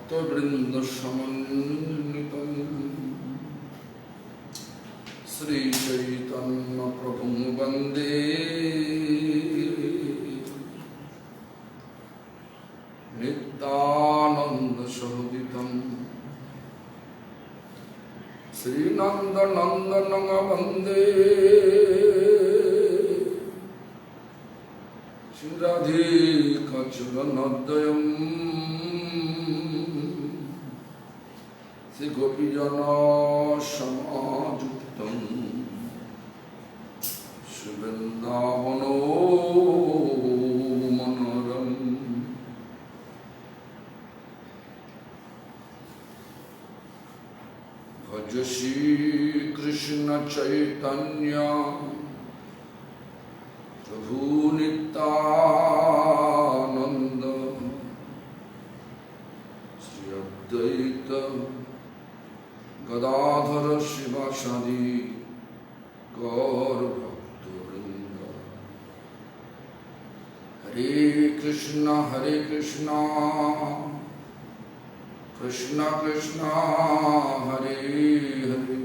भक्तवृंद समन्वितं श्री चैतन्य प्रभु वंदे नित्यानंद सहोदितं श्रीनंद नंदनं वंदे श्रीराधिकाचरणोदयं श्री गोपीजनसमायुक्तं श्रीवृन्दावनो मनोरम। भज श्री कृष्ण चैतन्य प्रभु नित्यानंद श्री अद्वैत गदाधर शिवासादि गौर भक्तवृंद। हरे कृष्ण कृष्ण कृष्ण हरे हरे,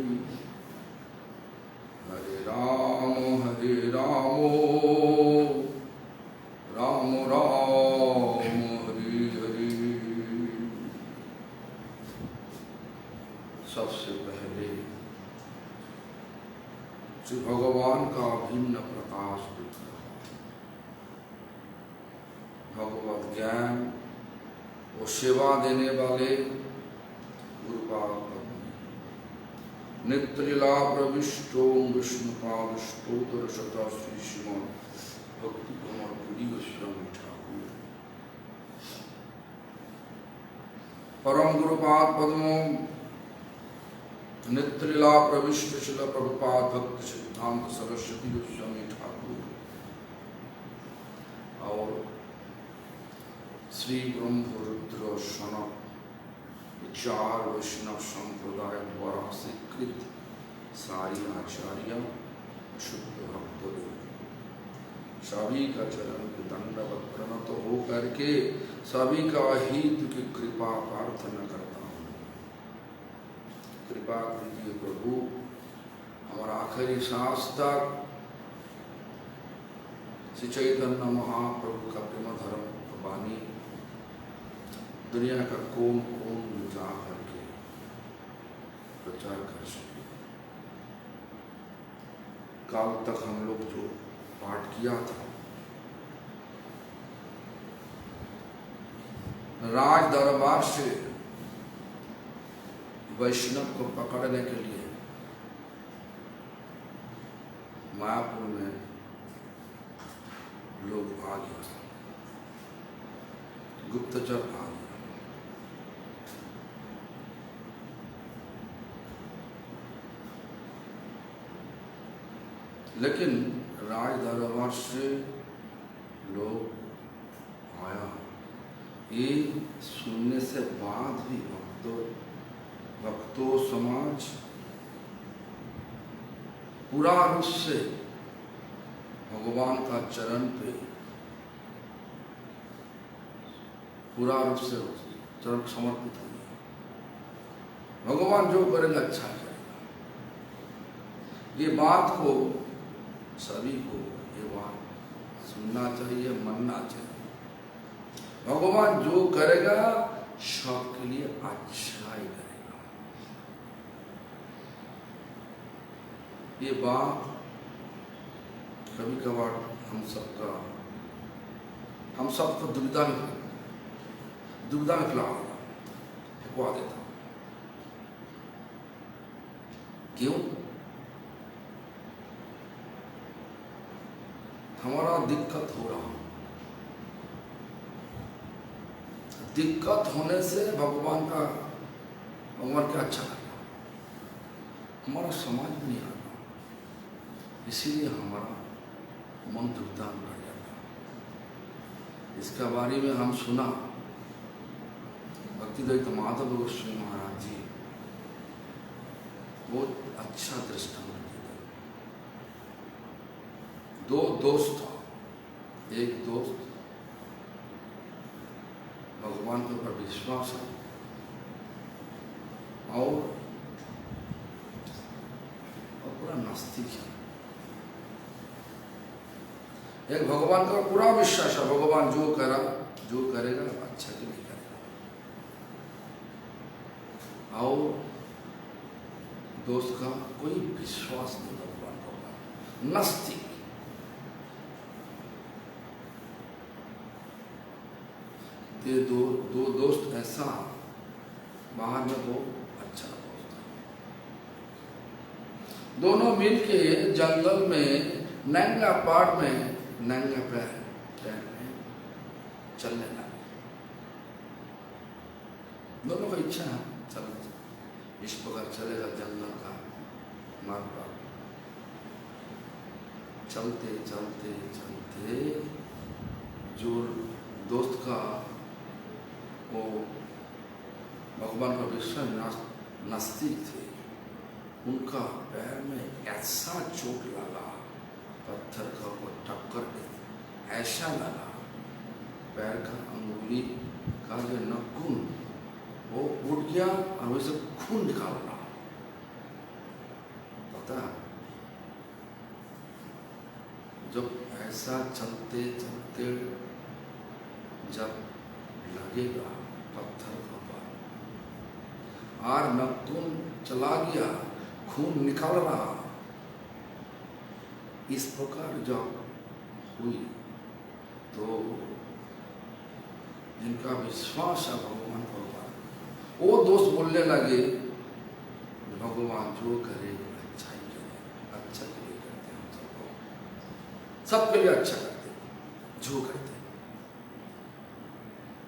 हरे राम राम राम हरे हरे। सबसे पहले श्री भगवान का भिन्न प्रकाश दिख रहा, भगवत ज्ञान वो सेवा देने वाले गुरुपाद नित्य लीला प्रविष्टो विष्णुपादोदर शता श्री श्रीमान भक्ति कुमार पुरी गोस्वामी ठाकुर परम गुरुपाद पद्मो नित्य लीला प्रविष्ट शिल प्रभुपाद भक्ति सिद्धांत सरस्वती गोस्वामी ठाकुर और श्री ब्रह्म रुद्र सनक चार वैष्णव संप्रदाय द्वारा स्वीकृत सारी आचार्य शुद्ध भक्त सभी का चरण के दंडवत प्रणत हो करके सभी का हित की कृपा प्रार्थना करता हूँ। कृपा कीजिए प्रभु, हमारा आखिरी सांस तक श्री चैतन्य महाप्रभु का प्रेम धर्म वाणी दुनिया का कोन कोन में जा करके प्रचार कर सके। काल तक हम लोग जो पाठ किया था, राज दरबार से वैष्णव को पकड़ने के लिए मायापुर में लोग आ गए, गुप्तचर आ गए। लेकिन राज दरबार से लोग आया, ये सुनने से बाद भी भक्तों समाज पूरा रूप से भगवान का चरण पे पूरा रूप से चरण समर्पित हो गया। भगवान जो करेगा अच्छा करेगा। ये बात को सभी को ये बात सुनना चाहिए, मानना चाहिए। भगवान जो करेगा सबके लिए अच्छा ही करेगा। ये बात कभी कभार हम सबको दुविधा में फेंकवा देता। क्यों? हमारा दिक्कत हो रहा, दिक्कत होने से भगवान क्या अच्छा लगेगा, हमारा समाज में नहीं आता, इसीलिए हमारा मन दुविधा में पड़ जाता। इसका बारे में हम सुना, भक्तिद्वैत माधव गोस्वामी महाराज जी बहुत अच्छा दृष्टांत देते। दो दोस्त था, एक दोस्त भगवान के ऊपर विश्वास है, और पूरा नास्तिक है। एक भगवान का पूरा विश्वास है, भगवान जो करेगा अच्छा के लिए करेगा। और दोस्त का कोई विश्वास नहीं भगवान का, नास्तिक। ये दो दोस्त ऐसा बाहर में वो अच्छा दोस्त है। दोनों मिलके जंगल में नंगा पाड़ में नंगा पैर में चलने लगे। दोनों का इच्छा है चल इस प्रकार चलेगा जंगल का मार्ग पर। चलते चलते चलते जो दोस्त का वो भगवान का विश्वास नास्तिक थे, उनका पैर में ऐसा चोट लगा, पत्थर का ऊपर टक्कर ऐसा लगा, पैर का अंगुली का जो नाखून वो उठ गया और वैसे खून निकाल रहा। पता जब ऐसा चलते चलते जब लगेगा पत्थर का ऊपर और नाखून चला गया, खून निकल रहा, इस प्रकार जब हुई तो जिनका विश्वास है भगवान वो दोस्त बोलने लगे, भगवान जो करे अच्छा ही करे, अच्छा के लिए करते हैं, सबके लिए अच्छा करते जो करते।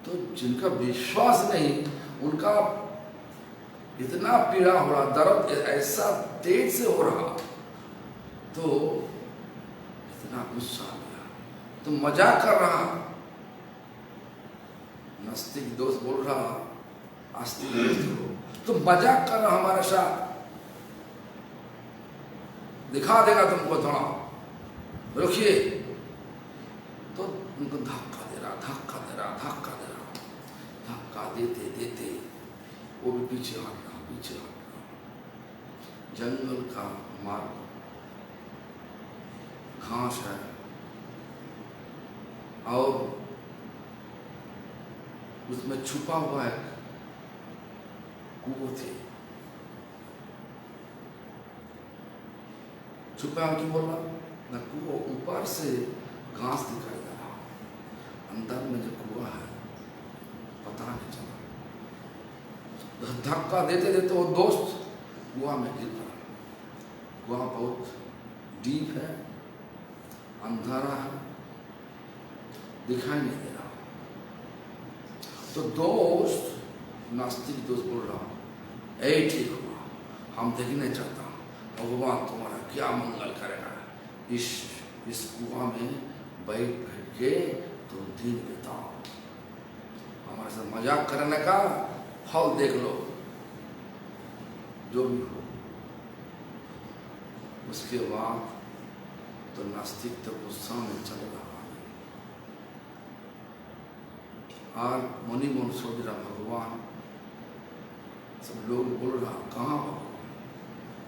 तो जिनका विश्वास नहीं, उनका इतना पीड़ा हो रहा, दर्द ऐसा तेज से हो रहा, तो इतना गुस्सा आ गया, तो मजाक कर रहा। नास्तिक दोस्त बोल रहा आस्तिक दोस्त को, तो मजाक कर रहा हमारे साथ, दिखा देगा तुमको थोड़ा, रुकिए। तो उनको धक्का दे रहा, धक्का दे रहा, धक्का दे रहा, धक्का देते देते वो भी पीछे हट रहा, पीछे हट रहा। जंगल का मार्ग, घास है और उसमें छुपा हुआ है कुआं थे। छुपा क्यों बोला ना, कुआं ऊपर से घास दिखाई दे रहा, अंदर में जो कुआं है पता नहीं चला। धक्का देते देते वो दोस्त कुआं में गिर पड़ा। कुआं बहुत डीप है, अंधारा है, दिखाई नहीं दे रहा। तो दोस्त नास्तिक दोस्त बोल रहा, ऐ ठीक हुआ, हम देखना चाहता हूँ भगवान तुम्हारा क्या मंगल करेगा, इस कुआं में बैठ के तुम दिन बिताओ, हमारे साथ मजाक करने का फल देख लो, जो भी हो। उसके बाद तो नास्तिक तो गुस्सा में चल रहा, और मनी मन सोच रहा भगवान, सब लोग बोल रहा कहाँ भगवान,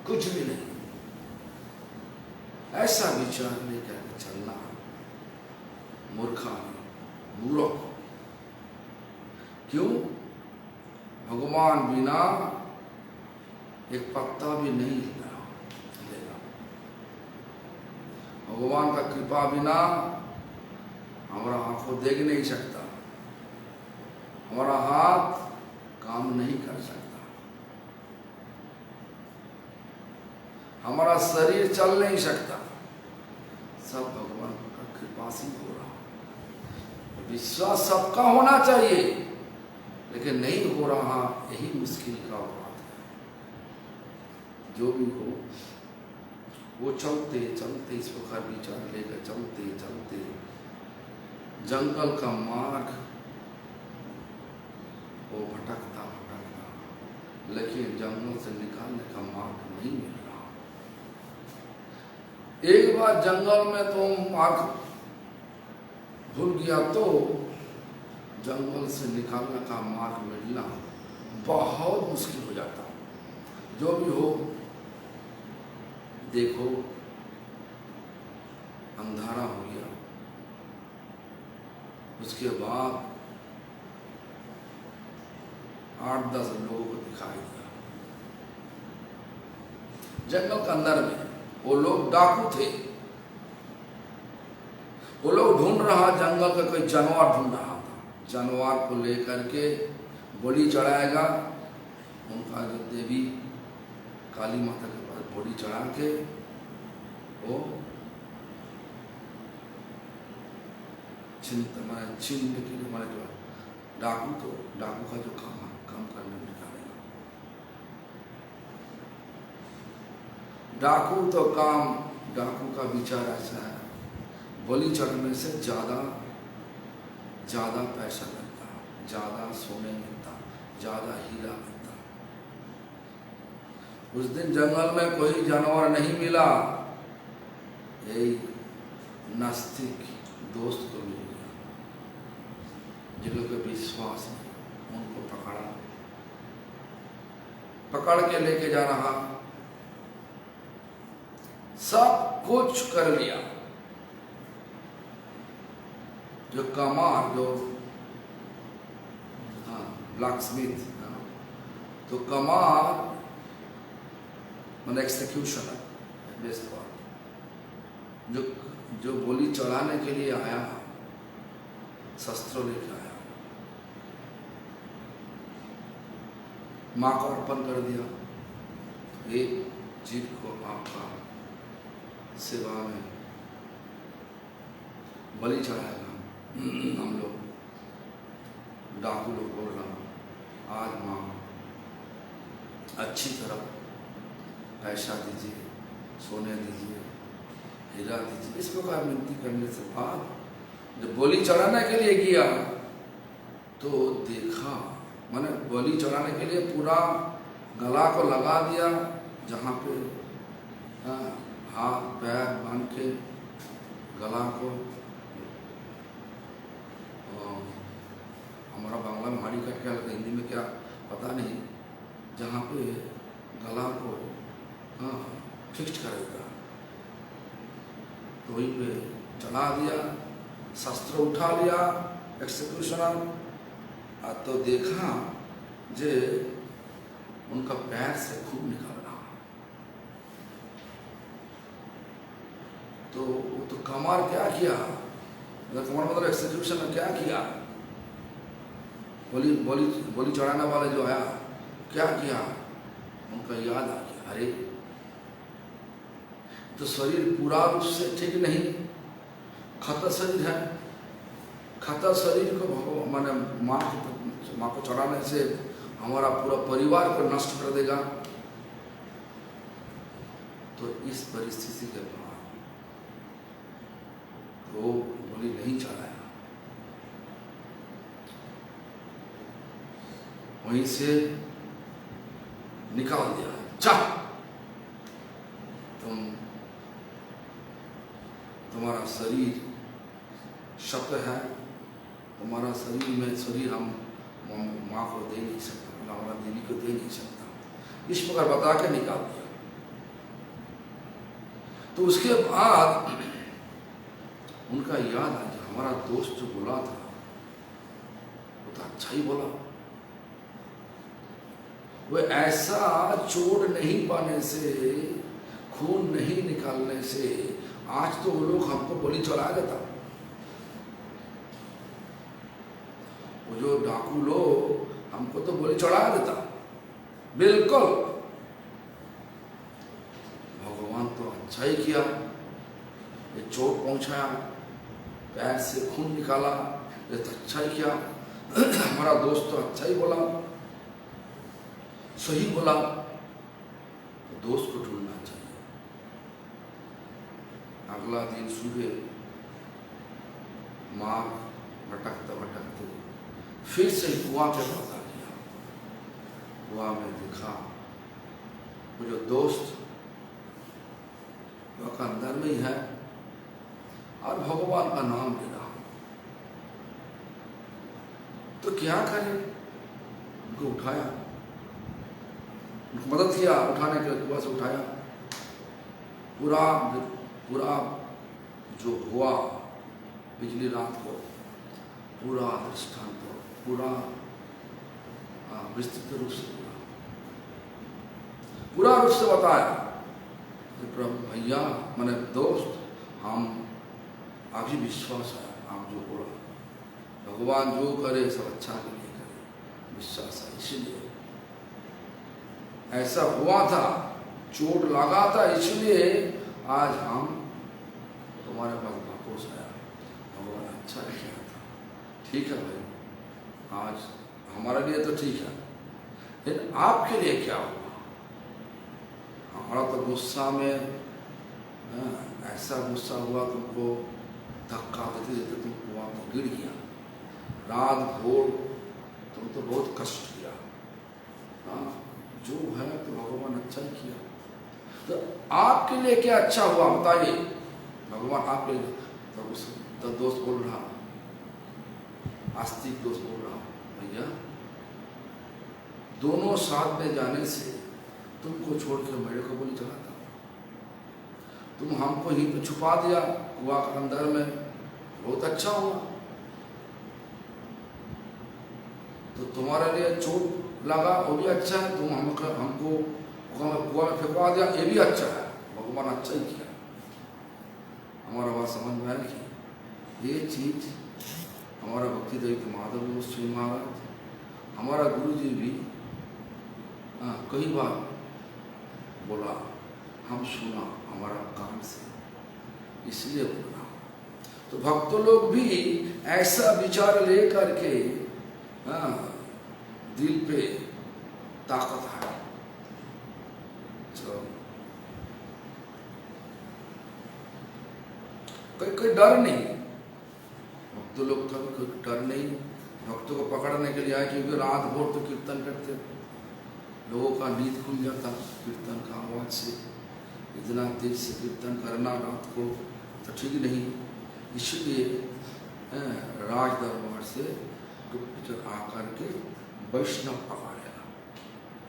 कुछ भी नहीं। ऐसा विचार लेकर चलना मूर्खा मूर्ख। क्यों? भगवान बिना एक पत्ता भी नहीं लेगा, भगवान का कृपा बिना हमारा आंखों देख नहीं सकता, हमारा हाथ काम नहीं कर सकता, हमारा शरीर चल नहीं सकता, सब भगवान का कृपा से हो रहा। विश्वास सबका होना चाहिए, लेकिन नहीं हो रहा, यही मुश्किल का बात है। जो भी हो वो चलते चलते इस प्रकार विचार लेकर चलते चलते जंगल का मार्ग वो भटकता भटकता, लेकिन जंगल से निकालने का मार्ग नहीं मिल रहा। एक बार जंगल में तो मार्ग भूल गया, तो जंगल से निकालने का मार्ग मिलना बहुत मुश्किल हो जाता। जो भी हो, देखो अंधारा हो गया। उसके बाद 8-10 लोगों को दिखाई दिया जंगल के अंदर में। वो लोग डाकू थे। वो लोग ढूंढ रहा, जंगल का कोई जानवर ढूंढ रहा था। जानवर को लेकर के बलि चढ़ाएगा। उनका जो देवी काली माता के पास बलि चढ़ा के वो छीन के लिए हमारे जो डाकू, तो डाकू का जो काम करने निकालेगा। डाकू का विचार ऐसा है, बलि चढ़ने से ज्यादा पैसा मिलता, ज्यादा सोने मिलता, ज्यादा हीरा मिलता। उस दिन जंगल में कोई जानवर नहीं मिला। यही नास्तिक दोस्त को मिल गया, जिन लोगों को विश्वास नहीं, उनको पकड़ के लेके जा रहा। सब कुछ कर लिया। जो कमार, जो ब्लैक स्मिथ, तो कमार मतलब एक्सिक्यूशनर, बेस्ट वर्ड, जो बलि चढ़ाने के लिए आया, शस्त्र लेके आया, माँ को अर्पण कर दिया। एक जीव को आपका सेवा में बलि चढ़ाएगा। हम लोग डाकू लोग बोल रहा, आज माँ अच्छी तरह पैसा दीजिए, सोने दीजिए, हीरा दीजिए। इस प्रकार विनती करने से बाद जब बलि चढ़ाने के लिए गया तो देखा, मैंने बलि चढ़ाने के लिए पूरा गला को लगा दिया, जहाँ पे हाथ पैर बांध के गला को, हमारा बांग्ला में हाड़ी कट, क्या हिंदी में क्या पता नहीं, जहाँ पे गला को फिक्स करेगा, तो वहीं पे चढ़ा दिया, शस्त्र उठा लिया एक्सिक्यूशनर। तो देखा जे उनका पैर से खून निकल रहा। तो वो तो कमार क्या किया, कमार मतलब एक्सिक्यूशनर क्या किया, बलि चढ़ाने वाले जो आया क्या किया, उनका याद आ गया, अरे तो शरीर पूरा रूप से ठीक नहीं, खतर शरीर है। खतर शरीर को माने माँ को चढ़ाने से हमारा पूरा परिवार को नष्ट कर देगा। तो इस परिस्थिति के बाद वो बलि नहीं चढ़ाया, वहीं से निकाल दिया, जा तुम्हारा शरीर शब्द है, तुम्हारा शरीर हम माँ को दे नहीं सकता, हमारा देवी को दे नहीं सकता। इस प्रकार बता के निकाल दिया। तो उसके बाद उनका याद आ गया, हमारा दोस्त जो बोला था वो तो अच्छा ही बोला। वो ऐसा चोट नहीं पाने से, खून नहीं निकालने से आज तो वो लोग हमको बलि चढ़ा देता। वो जो डाकू लोग हमको तो बलि चढ़ा देता, बिल्कुल। भगवान तो अच्छा ही किया, ये चोट पहुंचाया, पैर से खून निकाला, ये तो अच्छा ही किया। हमारा दोस्त तो अच्छा ही बोला, सही बोला। तो दोस्त को ढूंढना चाहिए। अगला दिन सुबह माँ भटकते भटकते फिर से कुआं के पास आ गया। कुआं में देखा वो जो दोस्त वो अंदर में ही है और भगवान का नाम ले रहा। तो क्या करे, उनको उठाया, उनको मदद किया उठाने के लिए, कुआं से उठाया। पूरा पूरा जो हुआ पिछली रात को, पूरा दृष्टांत पूरा विस्तृत रूप से पूरा रूप से बताया कि प्रभु भैया मैंने दोस्त, हम अभी विश्वास है, आप जो बोला भगवान जो करे सब अच्छा के लिए करे, विश्वास है। इसलिए ऐसा हुआ था, चोट लगा था, इसलिए आज हम तुम्हारे पास वापस आया, भगवान अच्छा किया था। ठीक है भाई, आज हमारे लिए तो ठीक है, लेकिन आपके लिए क्या हुआ? हमारा तो गुस्सा में ऐसा गुस्सा हुआ, तुमको धक्का देते देते तुम कुआं में गिर गया, रात भोर तुम तो बहुत कष्ट किया। हाँ, जो है तो भगवान अच्छा ही किया। तो आपके लिए क्या अच्छा हुआ बताइए? भगवान आपके लिए तो दोस्त बोल रहा, आस्तिक दोस्त बोल रहा, भैया दोनों साथ में जाने से तुमको छोड़कर मेरे को बोली चला था, तुम हमको ही तो छुपा दिया कुआं के अंदर में, बहुत अच्छा हुआ। तो तुम्हारे लिए चोट लगा वो भी अच्छा है, तुम हमको कुआं में फेंकवा दिया ये भी अच्छा है, भगवान अच्छा ही किया। हमारा बात समझ में आया कि ये चीज हमारा भक्ति दैव माधव गोस्वामी महाराज, हमारा गुरु जी भी कई बार बोला, हम सुना हमारा कान से, इसलिए बोला। तो भक्त लोग भी ऐसा विचार लेकर के दिल पे ताकत है। कोई डर नहीं, भक्त लोग का कोई डर नहीं, भक्तों को पकड़ने के लिए आए, क्योंकि रात भोर तो कीर्तन करते, लोगों का नींद खुल जाता कीर्तन का आवाज से। इतना तेज से कीर्तन करना रात को तो ठीक नहीं, इसलिए राज दरबार से गुप्तचर आकर के वैष्णव पकड़ेगा,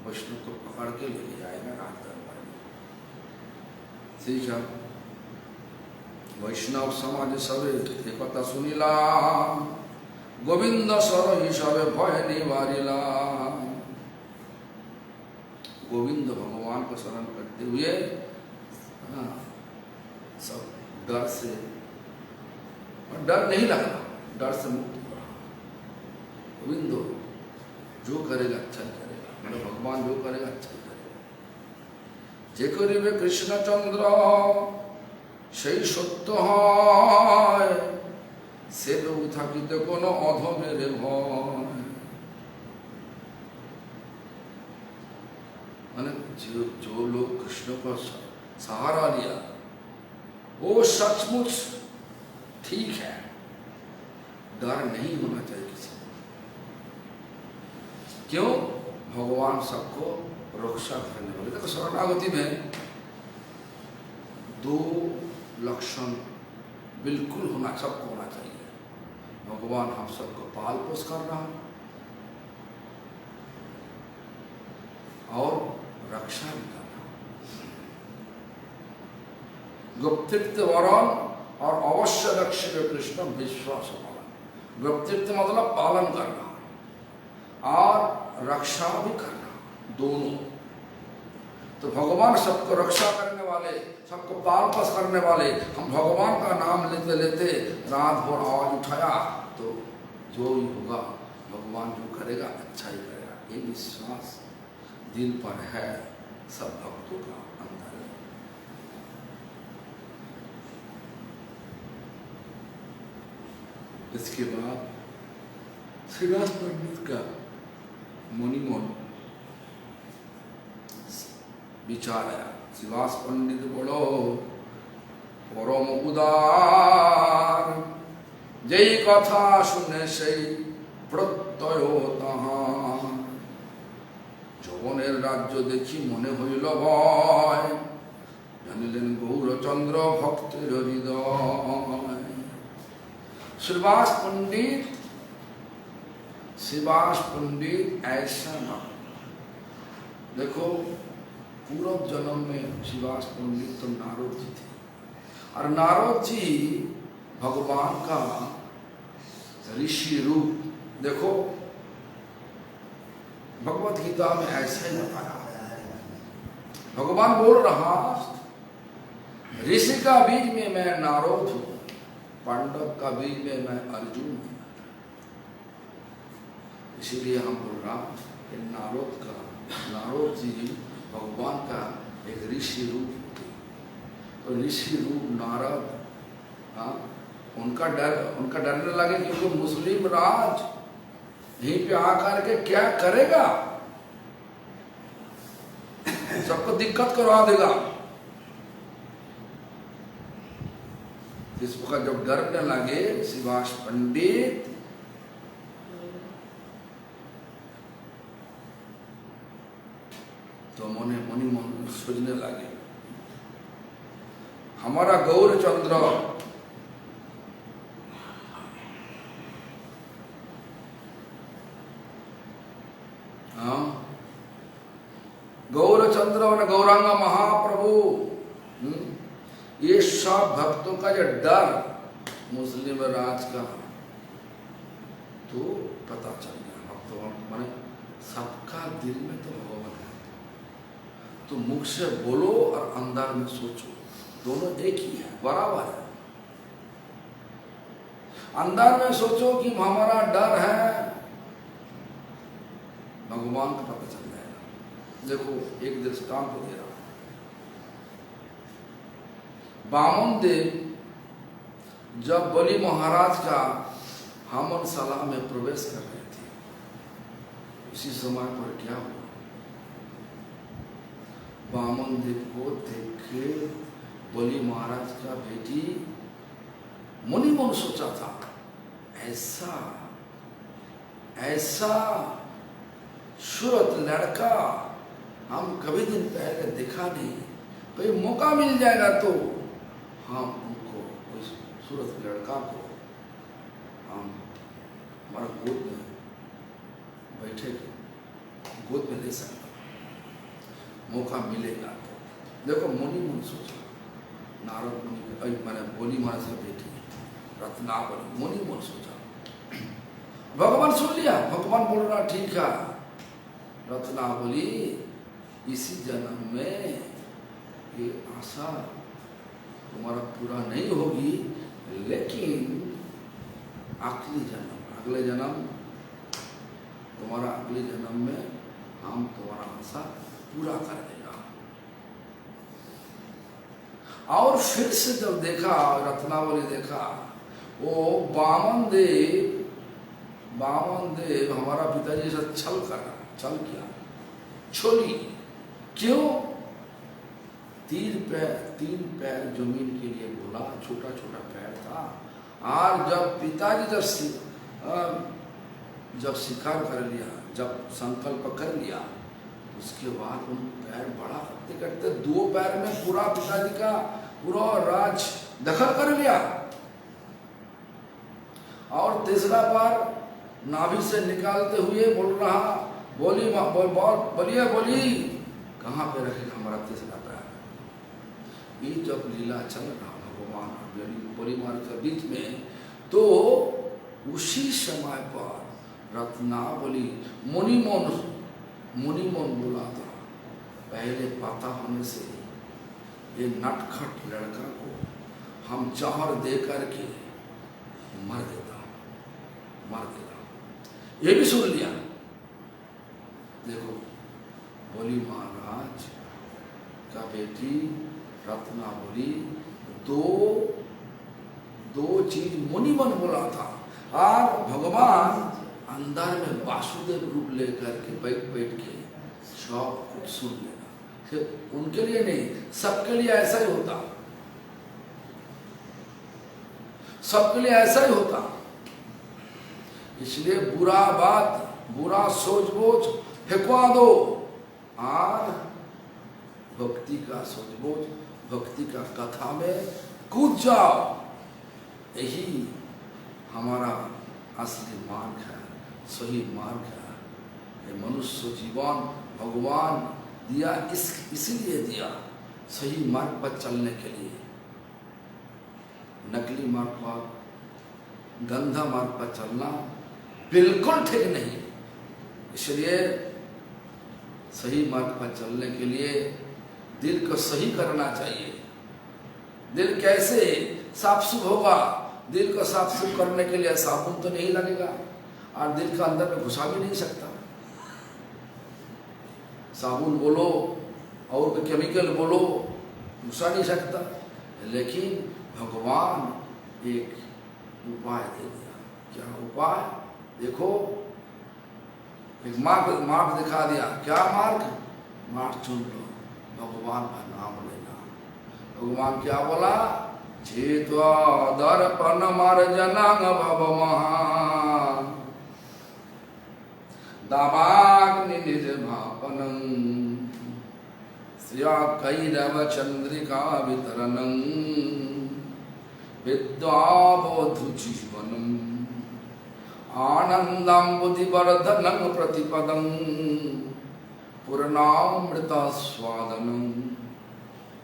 वैष्णव को पकड़ के ले जाएगा राज दरबार में। ठीक है, वैष्णव समाज सबे कथा सुनिला, गोविंद सर ही सबे भय निवारिला। गोविंद भगवान को शरण करते हुए सब डर से, और डर नहीं लगना, डर से मुक्त हो रहा। गोविंद जो करेगा अच्छा ही करेगा, मेरा भगवान जो करेगा अच्छा ही करेगा। जे करिबे कृष्ण चंद्र সেই সত্য হয়, সে লোক থাকিতে কোনো অধমের ভয়। माने जो लोग कृष्ण का सहारा लिया वो सचमुच ठीक है, डर नहीं होना चाहिए किसी को। क्यों? भगवान सबको रक्षा करने वाले। देखो शरणागति में दो लक्षण बिल्कुल होना, सबको होना चाहिए। भगवान हम सबको पाल पोस कर रहा और रक्षा भी करना, गुप्तृत्व वरण और अवश्य रक्षित कृष्ण विश्वास पालन। गुप्तृत्व मतलब पालन करना और रक्षा भी करना, दोनों। तो भगवान सबको रक्षा करने वाले, सबको पाल पोस करने वाले, हम भगवान का नाम लेते लेते रात भर आवाज उठाया तो जो ही होगा भगवान जो करेगा अच्छा ही करेगा, ये विश्वास दिल पर है सब भक्तों का अंदर। इसके बाद श्रीवास पंडित का मुनिमन विचार आया। श्रीवास पंडित बोलो परम उदार, जय कथा सुने से प्रत्यय ताहार। যবনের রাজ্য দেখি মনে হইল ভয়, জানিলেন গৌরচন্দ্র ভক্তের হৃদয়। श्रीवास पंडित ऐसा ना, देखो पूर्व जन्म में शिवास पंडित तो नारद जी थे, और नारद जी भगवान का ऋषि रूप। देखो भगवत गीता में ऐसा ही बताया, भगवान बोल रहा ऋषि का बीज में मैं नारद हूं, पांडव का बीज में मैं अर्जुन हूं। इसीलिए हम बोल रहा कि नारद जी भगवान का एक ऋषि रूप होते, तो ऋषि रूप नारद, हाँ, उनका डर न लगे क्योंकि मुस्लिम राज यहीं पे आकर के क्या करेगा, सबको दिक्कत करवा देगा। इस प्रकार जब डर न लगे शिवास पंडित तो मुनि मन सोचने लगे, हमारा गौरचंद्र गौरचंद्र और गौरांग महाप्रभु, ये सब भक्तों का जो डर मुस्लिम राज का, तो पता चल गया भक्तों माने सबका दिल में तो भगवान है, तो मुख से बोलो और अंदर में सोचो, दोनों एक ही है, बराबर है। अंदर में सोचो कि हमारा डर है, भगवान का पता चल जाएगा। देखो एक दृष्टांत तो दे रहा हूं, बामन देव जब बलि महाराज का हवनशाला में प्रवेश कर रहे थे, उसी समय पर क्या हुआ, बामन देव को देख के बलि महाराज का बेटी मुनि मन सोचा था, ऐसा सूरत लड़का हम कभी दिन पहले देखा नहीं, कोई मौका मिल जाएगा तो हम उनको, उस सूरत लड़का को हम हमारा गोद में बैठे गोद में ले सकते, मौका मिलेगा तो। देखो मुनि मन सोचा, नारद मुनि मैंने बोली महाराज का बेटी रत्नावली, मुनि मन सोचा, भगवान सुन लिया, भगवान बोल रहा ठीक है रत्नावली, इसी जन्म में ये आशा तुम्हारा पूरा नहीं होगी, लेकिन अगले जन्म तुम्हारा अगले जन्म में हम तुम्हारा आशा पूरा कर देगा। और फिर से जब देखा, रत्नावली देखा, वो बामन देव हमारा पिताजी से छल किया, छोली, क्यों? तीन पैर जमीन के लिए बोला, छोटा छोटा पैर था, और जब पिताजी जब शिकार कर लिया, जब संकल्प कर लिया, उसके बाद उन पैर बड़ा करते करते 2 पैर में पूरा पिताजी का पूरा राज दखल कर लिया, और तीसरा पैर नाभि से निकालते हुए बोल रहा, बोली कहाँ पे रखेगा हमारा तीसरा पैर। ये जब लीला चल रहा भगवान बलि महाराज के बीच में, तो उसी समय पर रत्नावली मुनि मन बोला था, पहले पता होने से ये नटखट लड़का को हम जहर दे करके मर देगा, ये भी सुन लिया। देखो बलि महाराज का बेटी रत्नावली दो चीज मुनि मन बोला था, और भगवान अंदर में वासुदेव रूप लेकर के बैठ के सब कुछ सुन लेना। सिर्फ उनके लिए नहीं, सबके लिए ऐसा ही होता, सबके लिए ऐसा ही होता। इसलिए बुरा बात, बुरा सोच बोझ फेंकवा दो, और भक्ति का सोच बोझ, भक्ति का कथा में कूद जाओ। यही हमारा असली मार्ग है, सही मार्ग है। ये मनुष्य जीवन भगवान दिया इसीलिए दिया सही मार्ग पर चलने के लिए। नकली मार्ग पर, गंदा मार्ग पर चलना बिल्कुल ठीक नहीं। इसलिए सही मार्ग पर चलने के लिए दिल को सही करना चाहिए। दिल कैसे साफ सुफ होगा? दिल को साफ सुफ करने के लिए साबुन तो नहीं लगेगा और दिल का अंदर में घुसा भी नहीं सकता। साबुन बोलो और कोई केमिकल बोलो, घुसा नहीं सकता। लेकिन भगवान एक उपाय दे दिया। क्या उपाय? देखो, एक मार्ग दिखा दिया। क्या मार्ग? मार्ग चुन लो, भगवान का नाम लेना। भगवान क्या बोला? चेत्वा दर्पण मार्जनंग भवमः दावाग्नि निर्भापनं श्रिया कैरव चंद्रिका वितरणं विद्वावधु जीवनम् आनंदं बुद्धिवर्धनं प्रतिपदं पूर्णामृतास्वादनं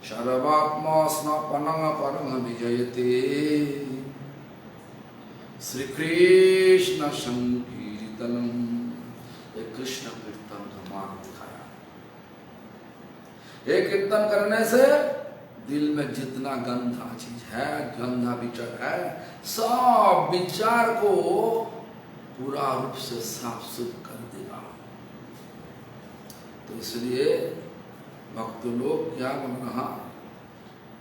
सर्वात्मा स्नापनं परम विजयते श्री कृष्ण संकीर्तनम। एक कृष्ण कीर्तन का मार्ग दिखाया। ये कीर्तन करने से दिल में जितना गंदा चीज है, गंदा विचार है, सब विचार को पूरा रूप से साफ सुथ कर देगा। तो इसलिए भक्त लोग क्या बोल रहा,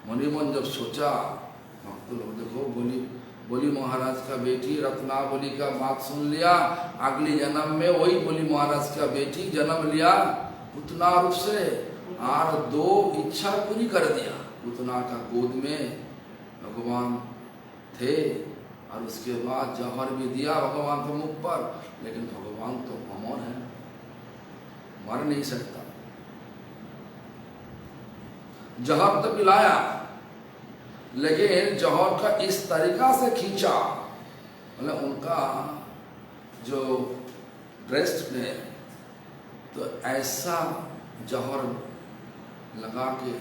मुनिमन जब सोचा, भक्त लोग देखो, बोली महाराज का बेटी रत्नावली का बात सुन लिया, अगले जन्म में वही बोली महाराज का बेटी जन्म लिया पुतना रूप से और 2 इच्छा पूरी कर दिया। पुतना का गोद में भगवान थे और उसके बाद जौहर भी दिया भगवान के मुख पर, लेकिन भगवान तो अमर है, मर नहीं सकता। जौहर तो पिलाया, लेकिन जौहर का इस तरीका से खींचा, मतलब उनका जो ब्रेस्ट में तो ऐसा जौहर लगा के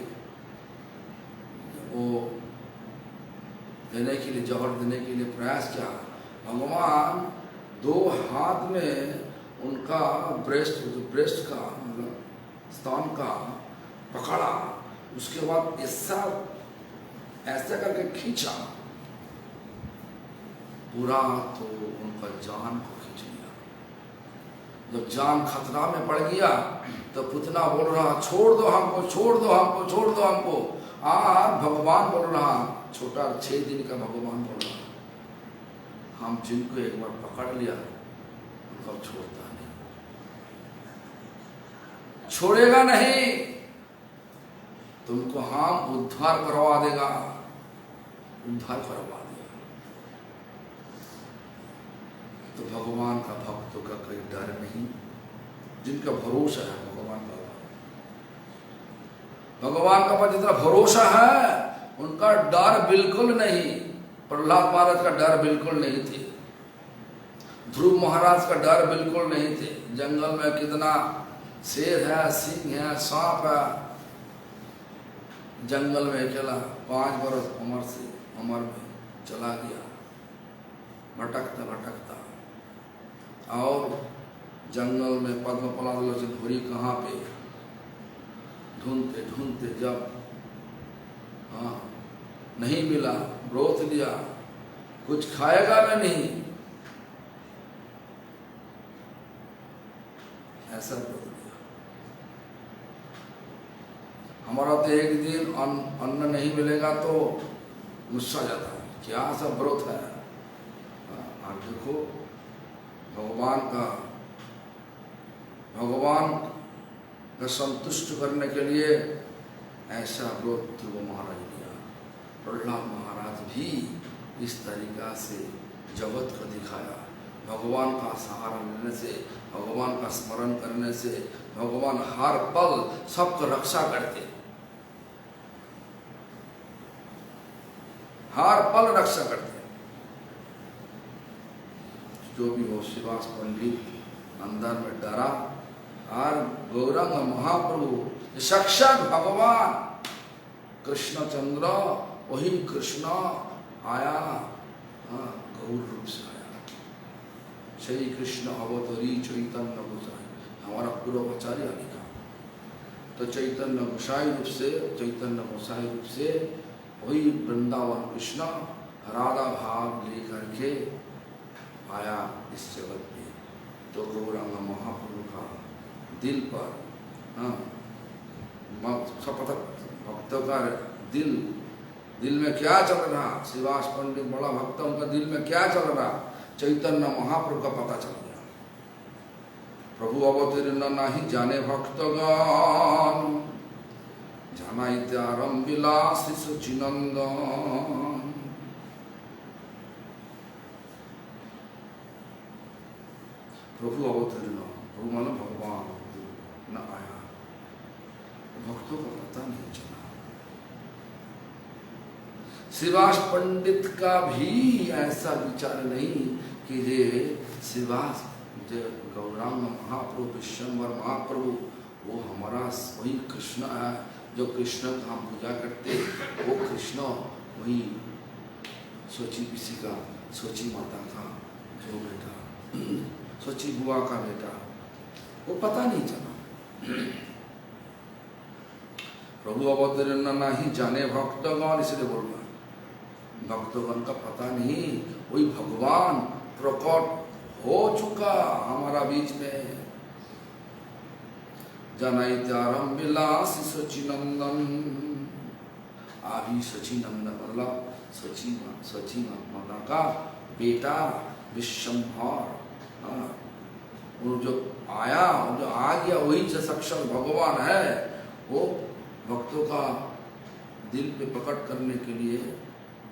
वो देने के लिए, जौहर देने के लिए प्रयास किया। भगवान 2 हाथ में उनका ब्रेस्ट का मतलब स्तन का पकड़ा, उसके बाद ऐसा करके खींचा पूरा, तो उनका जान को खींच लिया। जब जान खतरा में पड़ गया तो पुतना बोल रहा छोड़ दो हमको, छोड़ दो हमको, छोड़ दो हमको। भगवान बोल रहा, छोटा 6 दिन का भगवान बोल रहा, हम जिनको एक बार पकड़ लिया उनको छोड़ता नहीं, छोड़ेगा नहीं, तुमको हम उद्धार करवा देगा। उद्धार करवा दिया। तो भगवान का भक्तों का कोई डर नहीं, जिनका भरोसा है भगवान का पर जितना भरोसा है उनका डर बिल्कुल नहीं। प्रहलाद महाराज का डर बिल्कुल नहीं थे, ध्रुव महाराज का डर बिल्कुल नहीं थे। जंगल में कितना शेर है, सिंह है, सांप है, जंगल में अकेला 5 बरस उम्र में चला गया, भटकता भटकता, और जंगल में पद्म पलाद से घोड़ी कहाँ पे ढूंढते ढूंढते जब नहीं मिला, ब्रोथ लिया, कुछ खाएगा मैं नहीं, ऐसा ब्रोथ लिया। हमारा तो एक दिन अन्न नहीं मिलेगा तो गुस्सा जाता है, क्या सब ब्रोथ है। और देखो भगवान का संतुष्ट करने के लिए ऐसा व्रत ध्रुव महाराज लिया। प्रहलाद महाराज भी इस तरीका से जगत को दिखाया। भगवान का सहारा लेने से, भगवान का स्मरण करने से भगवान हर पल सबको रक्षा करते, हर पल रक्षा करते। जो भी हो, शिवास पंडित अंदर में डरा और गौरंग महाप्रभु साक्षात भगवान कृष्णचंद्र वही कृष्ण आया, गौर रूप से आया। श्री कृष्ण अवतरी चैतन्य गोसाई, हमारा पूर्वाचार्य लिखा। तो चैतन्य गोसाई रूप से, चैतन्य गोसाई रूप से वही वृंदावन कृष्ण राधा भाव लेकर के आया इस जगत में। तो गौरांग महाप्रभु का दिल पर भक्तों का दिल में क्या चल रहा, श्रीवास पंडित बड़ा भक्तों का दिल में क्या चल रहा, चैतन्य महाप्रभु का पता चल गया। प्रभु अवतीर्ण नहीं जाने भक्तगण, जाना इत्यारम विलास सुचिनंदन। प्रभु अवतीर्ण, प्रभु मानो भगवान न आया, भक्तों का पता नहीं चला। श्रीवास पंडित का भी ऐसा विचार नहीं कि ये श्रीवास जो गौरांग महाप्रभु विश्वम्भर महाप्रभु वो हमारा वही कृष्ण है, जो कृष्ण का हम पूजा करते, वो कृष्ण वही सोची किसी का, सोची माता का जो बेटा, सोची बुआ का बेटा, वो पता नहीं चला। प्रभु अवतीर्ण नहीं जाने भक्तगण, इसलिए बोल रहा भक्तगण का पता नहीं, वही भगवान प्रकट हो चुका हमारा बीच में। जनैत्यारम विलास सचिनंदन, अभी सचिनंदन मतलब सची माता का बेटा विश्वम्भर, वो जो आया, जो आ गया वही जो साक्षात भगवान है, वो भक्तों का दिल पे प्रकट करने के लिए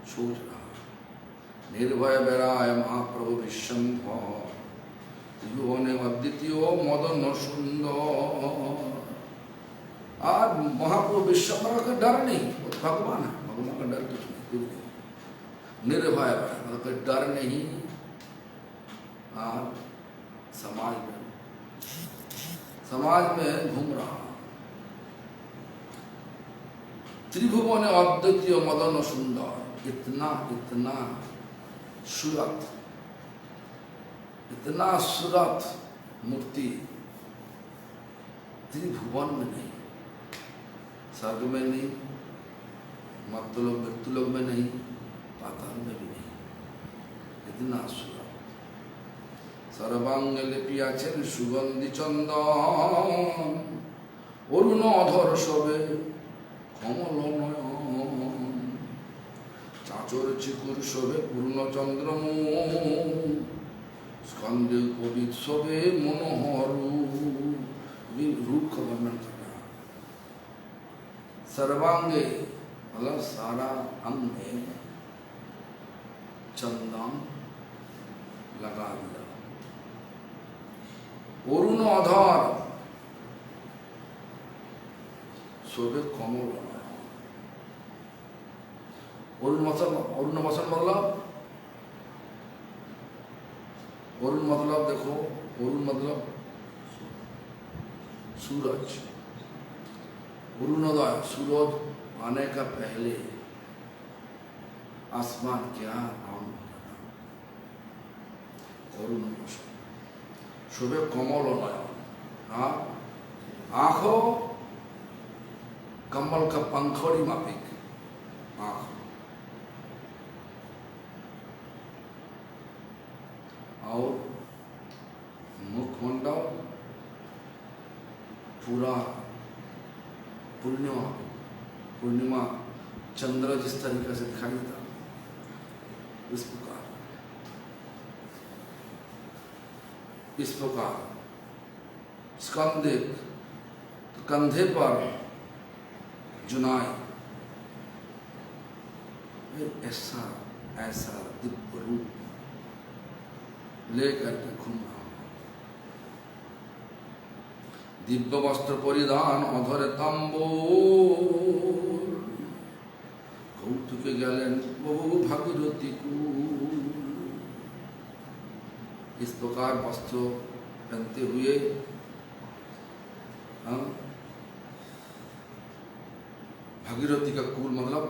सोच रहा। निर्भय बैराय महाप्रभु विश्वम्भर, युवने अद्वितीय मदन सुंदर। आज महाप्रभु विश्वम्भर का डर नहीं, वो भगवान है, भगवान का डर कुछ नहीं। निर्भय मतलब कोई डर नहीं। आज समाज में घूम रहा, त्रिभुवन अद्वितीय मदन सुंदर, इतना सूरत, इतना सूरत मूर्ति त्रिभुवन में नहीं, स्वर्ग में नहीं, मर्त्यलोक मृत्युलोक में नहीं, पाताल में भी नहीं, इतना सूरत। सर्वांग लिपिया छेन सुगंधि चंदन, अरुण अधर शोभे कमल नयन, चाचर चिकुर शोभे पूर्ण चंद्रमुख, स्कंदे कवित शोभे मनोहर रूप का वर्णन कर रहा। सर्वांगे मतलब सारा अंग में चंदन लगा दिया, अरुण अधर शोभे कमल। अरुण मतलब देखो, अरुण मतलब सूरज, अरुणोदय, सूरज आने का पहले आसमान क्या नाम, अरुण शोभे कमल नयन, आंखों कमल का पंखोड़ी मापिक आंख, और मुखमंडल पूरा पूर्णिमा चंद्र जिस तरीके से दिखाई देता, इस प्रकार स्कंदे तो कंधे पर जुनाई, ऐसा दिव्य रूप लेकर के घूम रहा। दिव्य वस्त्र परिधान अधरे तांबूल, कौतुके गेलेन बहु भागीरथी कूल। इस प्रकार वस्त्र पहनते हुए भागीरथी का कुल मतलब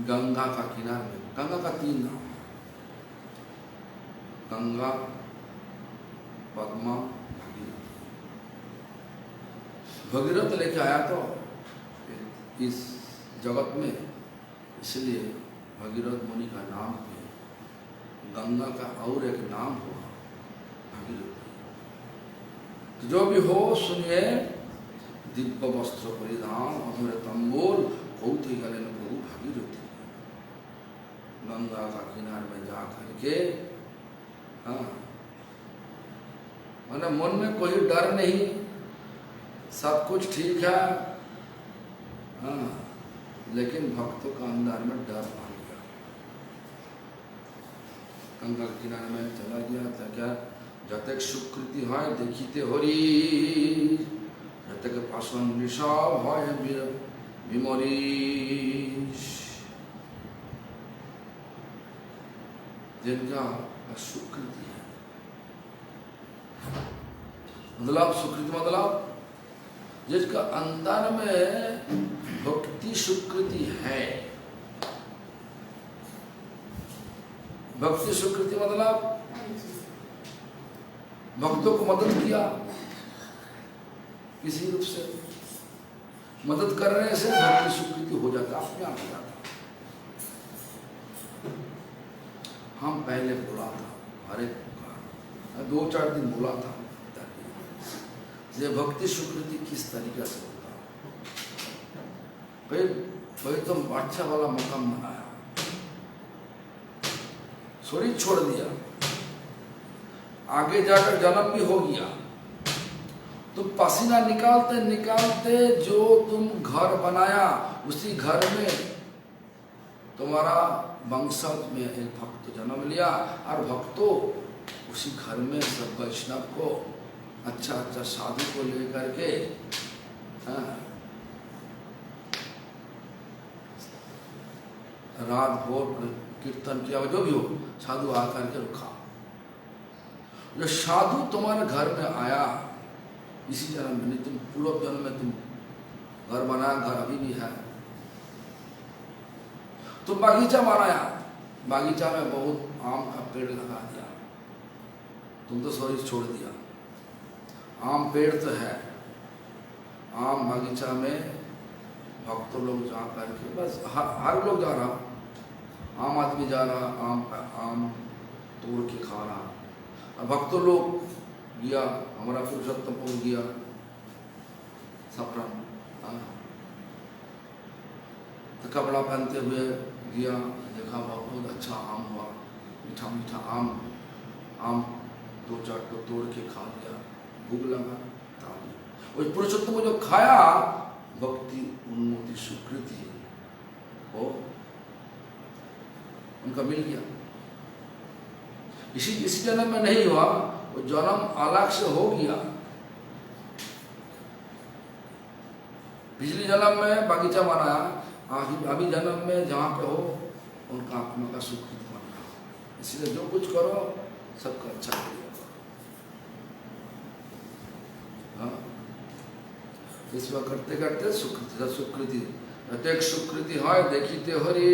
गंगा का किनारे में। गंगा का 3 नाम, गंगा, पद्मा, भागीरथी। भगीरथ लेके आया तो इस जगत में, इसलिए भगीरथ मुनि का नाम पे गंगा का और एक नाम हुआ भागीरथी। तो जो भी हो सुनिए, दिव्य वस्त्र परिधान अमर तंबोल कौते गले न प्रभु भागीरथी। गंगा का किनारे में जा करके, हाँ, मैंने मन में कोई डर नहीं, सब कुछ ठीक है, हाँ, लेकिन भक्तों का अंदर में डर आ गया। गंगा के किनारे में चला गया था क्या, जतक सुकृति है देखिते हरि, जतक पाषाण निशाव है विमरीश। जिनका सुकृति है, मतलब सुकृति मतलब जिसका अंदर में भक्ति सुकृति है। भक्ति सुकृति मतलब भक्तों को मदद किया, किसी रूप से मदद करने से भक्ति स्वीकृति हो जाता, अपने आप हो जाता। हम पहले बोला था, हर एक 2-4 दिन बोला था ये भक्ति स्वीकृति किस तरीके से होता। भाई तुम अच्छा वाला मकाम बनाया, शरीर छोड़ दिया, आगे जाकर जन्म भी हो गया, तुम पसीना निकालते निकालते जो तुम घर बनाया, उसी घर में तुम्हारा वंशज में एक भक्त जन्म लिया, और भक्तों उसी घर में सब वैष्णव को, अच्छा अच्छा साधु को लेकर के, हाँ, रात भोर कीर्तन किया, जो भी हो, साधु आकर के रुका। जो साधु तुम्हारे घर में आया, इसी जन्म में नहीं, तुम पूर्व जन्म में तुम घर बनाया, घर अभी भी है। तुम बागीचा बनाया, बागीचा में बहुत आम का पेड़ लगा दिया, तुम तो शरीर छोड़ दिया। आम पेड़ तो है, आम बागीचा में भक्त लोग जा करके, बस हर लोग जा रहा, आम आदमी जा रहा, आम तोड़ के खा रहा, और भक्त लोग गया, हमारा पुरुषोत्तम पहुंच गया सफरन, तो कपड़ा पहनते हुए गया, देखा बहुत अच्छा आम हुआ, मीठा मीठा आम 2-4 को तोड़ के खा लिया, भूख लगा, उस पुरुषोत्तम को जो खाया, भक्ति उन्नति स्वीकृति हो उनका मिल गया। इसी जन्म में नहीं हुआ, वो जन्म अलग से हो गया। पिछले जन्म में बागीचा बनाया, अभी जन्म में जहाँ पे हो उनका आत्मा का स्वीकृति बन रहा। इसलिए जो कुछ करो सबका अच्छा करिए। हाँ, इसमें करते करते स्वीकृति प्रत्येक स्वीकृति है देखिते हरि,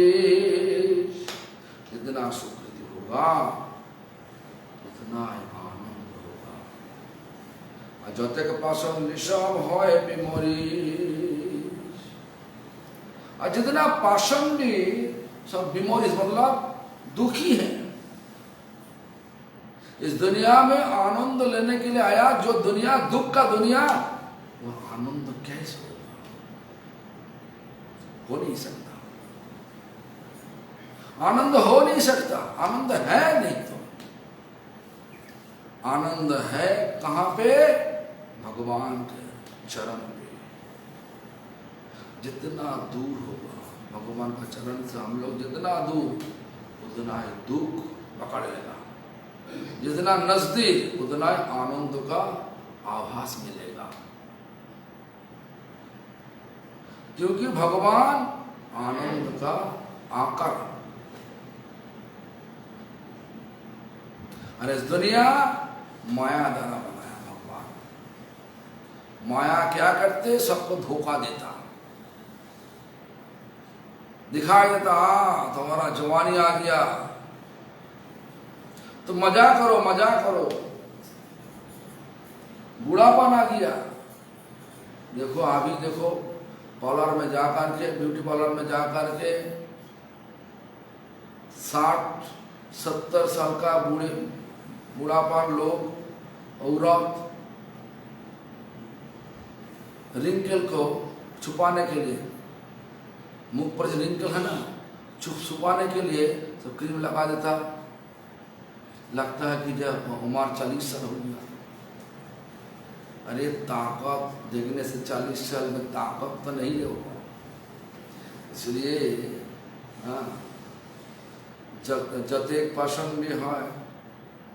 जितना स्वीकृति होगा उतना आनंद होगा। और जतक पाषाण निशाव है विमरी, और जितना पाषाणी सब विमोरी मतलब दुखी है, इस दुनिया में आनंद लेने के लिए आया, जो दुनिया दुख का दुनिया, वो आनंद कैसे होगा, हो नहीं सकता। आनंद हो नहीं सकता, आनंद है नहीं। तो आनंद है कहां पे, भगवान के चरण पे। जितना दूर होगा भगवान का चरण से हम लोग, जितना दूर उतना ही दुख पकड़ लेगा, जितना नजदीक उतना ही आनंद का आभास मिलेगा। क्योंकि भगवान आनंद का आकर, और इस दुनिया माया द्वारा बनाया। भगवान माया क्या करते, सबको धोखा देता। दिखाई देता तुम्हारा जवानी आ गया, तो मजा करो मजा करो। बूढ़ापन आ गया, देखो अभी देखो पार्लर में जाकर के, ब्यूटी पार्लर में जाकर के 60-70 साल का बूढ़ापन लोग औरत रिंकल को छुपाने के लिए, मुख पर जो रिंकल है ना, छुपाने के लिए तो क्रीम लगा देता, लगता है कि जब उम्र 40 साल हो गया। अरे ताकत देखने से 40 साल में ताकत तो नहीं है वो। इसलिए हाँ, जतेक पसंद भी है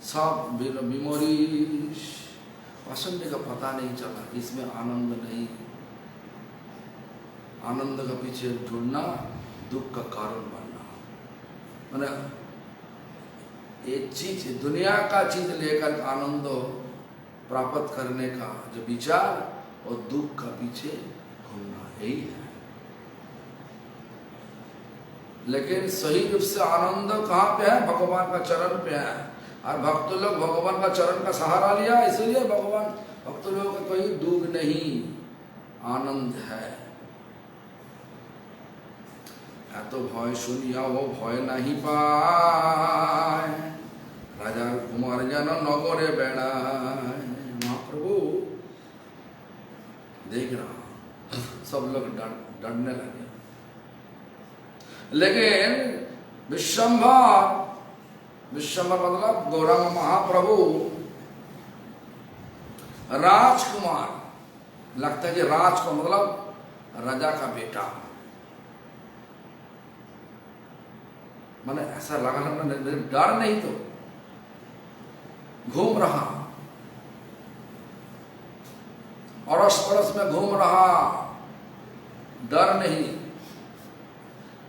सब बीमारी, पसंद का पता नहीं चला, इसमें आनंद नहीं। आनंद का पीछे ढूंढना दुख का कारण बनना, मैंने एक चीज, दुनिया का चीज लेकर आनंद प्राप्त करने का जो विचार और दुख का पीछे घूमना, यही है। लेकिन सही रूप से आनंद कहाँ पे है? भगवान का चरण पे है। और भक्त लोग भगवान का चरण का सहारा लिया, इसलिए भगवान भक्त लोगों का कोई दुख नहीं, आनंद है। तो भय सुनिया वो भय नहीं पाए, राजा कुमार जन नगरे बेड़ाए। महाप्रभु देख रहा, सब लोग डरने लगे। लेकिन विश्वम्भर मतलब गौरांग महाप्रभु राजकुमार, लगता है कि राज को मतलब राजा का बेटा, मैंने ऐसा लगा डर नहीं तो घूम रहा, अड़स पड़ोस में घूम रहा, डर नहीं।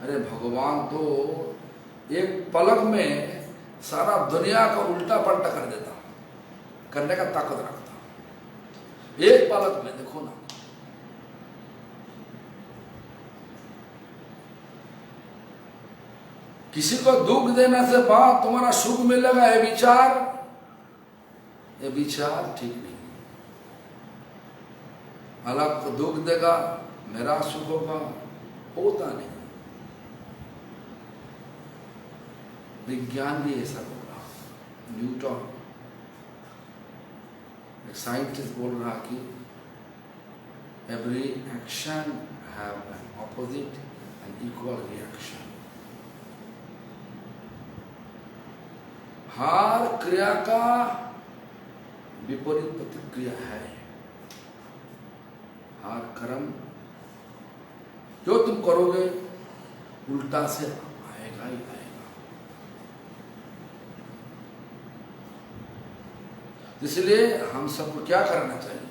अरे भगवान तो एक पलक में सारा दुनिया को उल्टा पलटा कर देता, करने का ताकत रखता, एक पलक में। देखो ना, किसी को दुख देने से बाद तुम्हारा सुख मिलेगा, ये विचार ठीक नहीं। अलग को दुख देगा मेरा सुख होगा, होता नहीं। विज्ञान भी ऐसा बोल रहा, न्यूटन एक साइंटिस्ट बोल रहा कि every action have an opposite and equal reaction. हर क्रिया का विपरीत प्रतिक्रिया है। हर कर्म जो तुम करोगे उल्टा से आएगा ही आएगा। इसलिए हम सबको क्या करना चाहिए?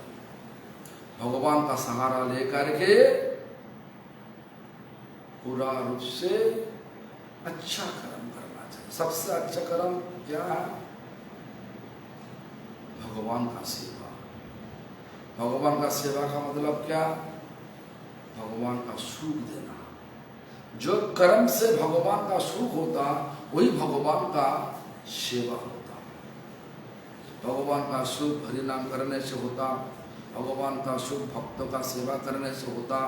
भगवान का सहारा लेकर के पूरा रूप से अच्छा कर्म करना चाहिए। सबसे अच्छा कर्म क्या है? भगवान का सेवा। भगवान का सेवा का मतलब क्या? भगवान का सुख देना। जो कर्म से भगवान का सुख होता वही भगवान का सेवा होता। भगवान का सुख हरि नाम करने से होता, भगवान का सुख भक्तों का सेवा करने से होता,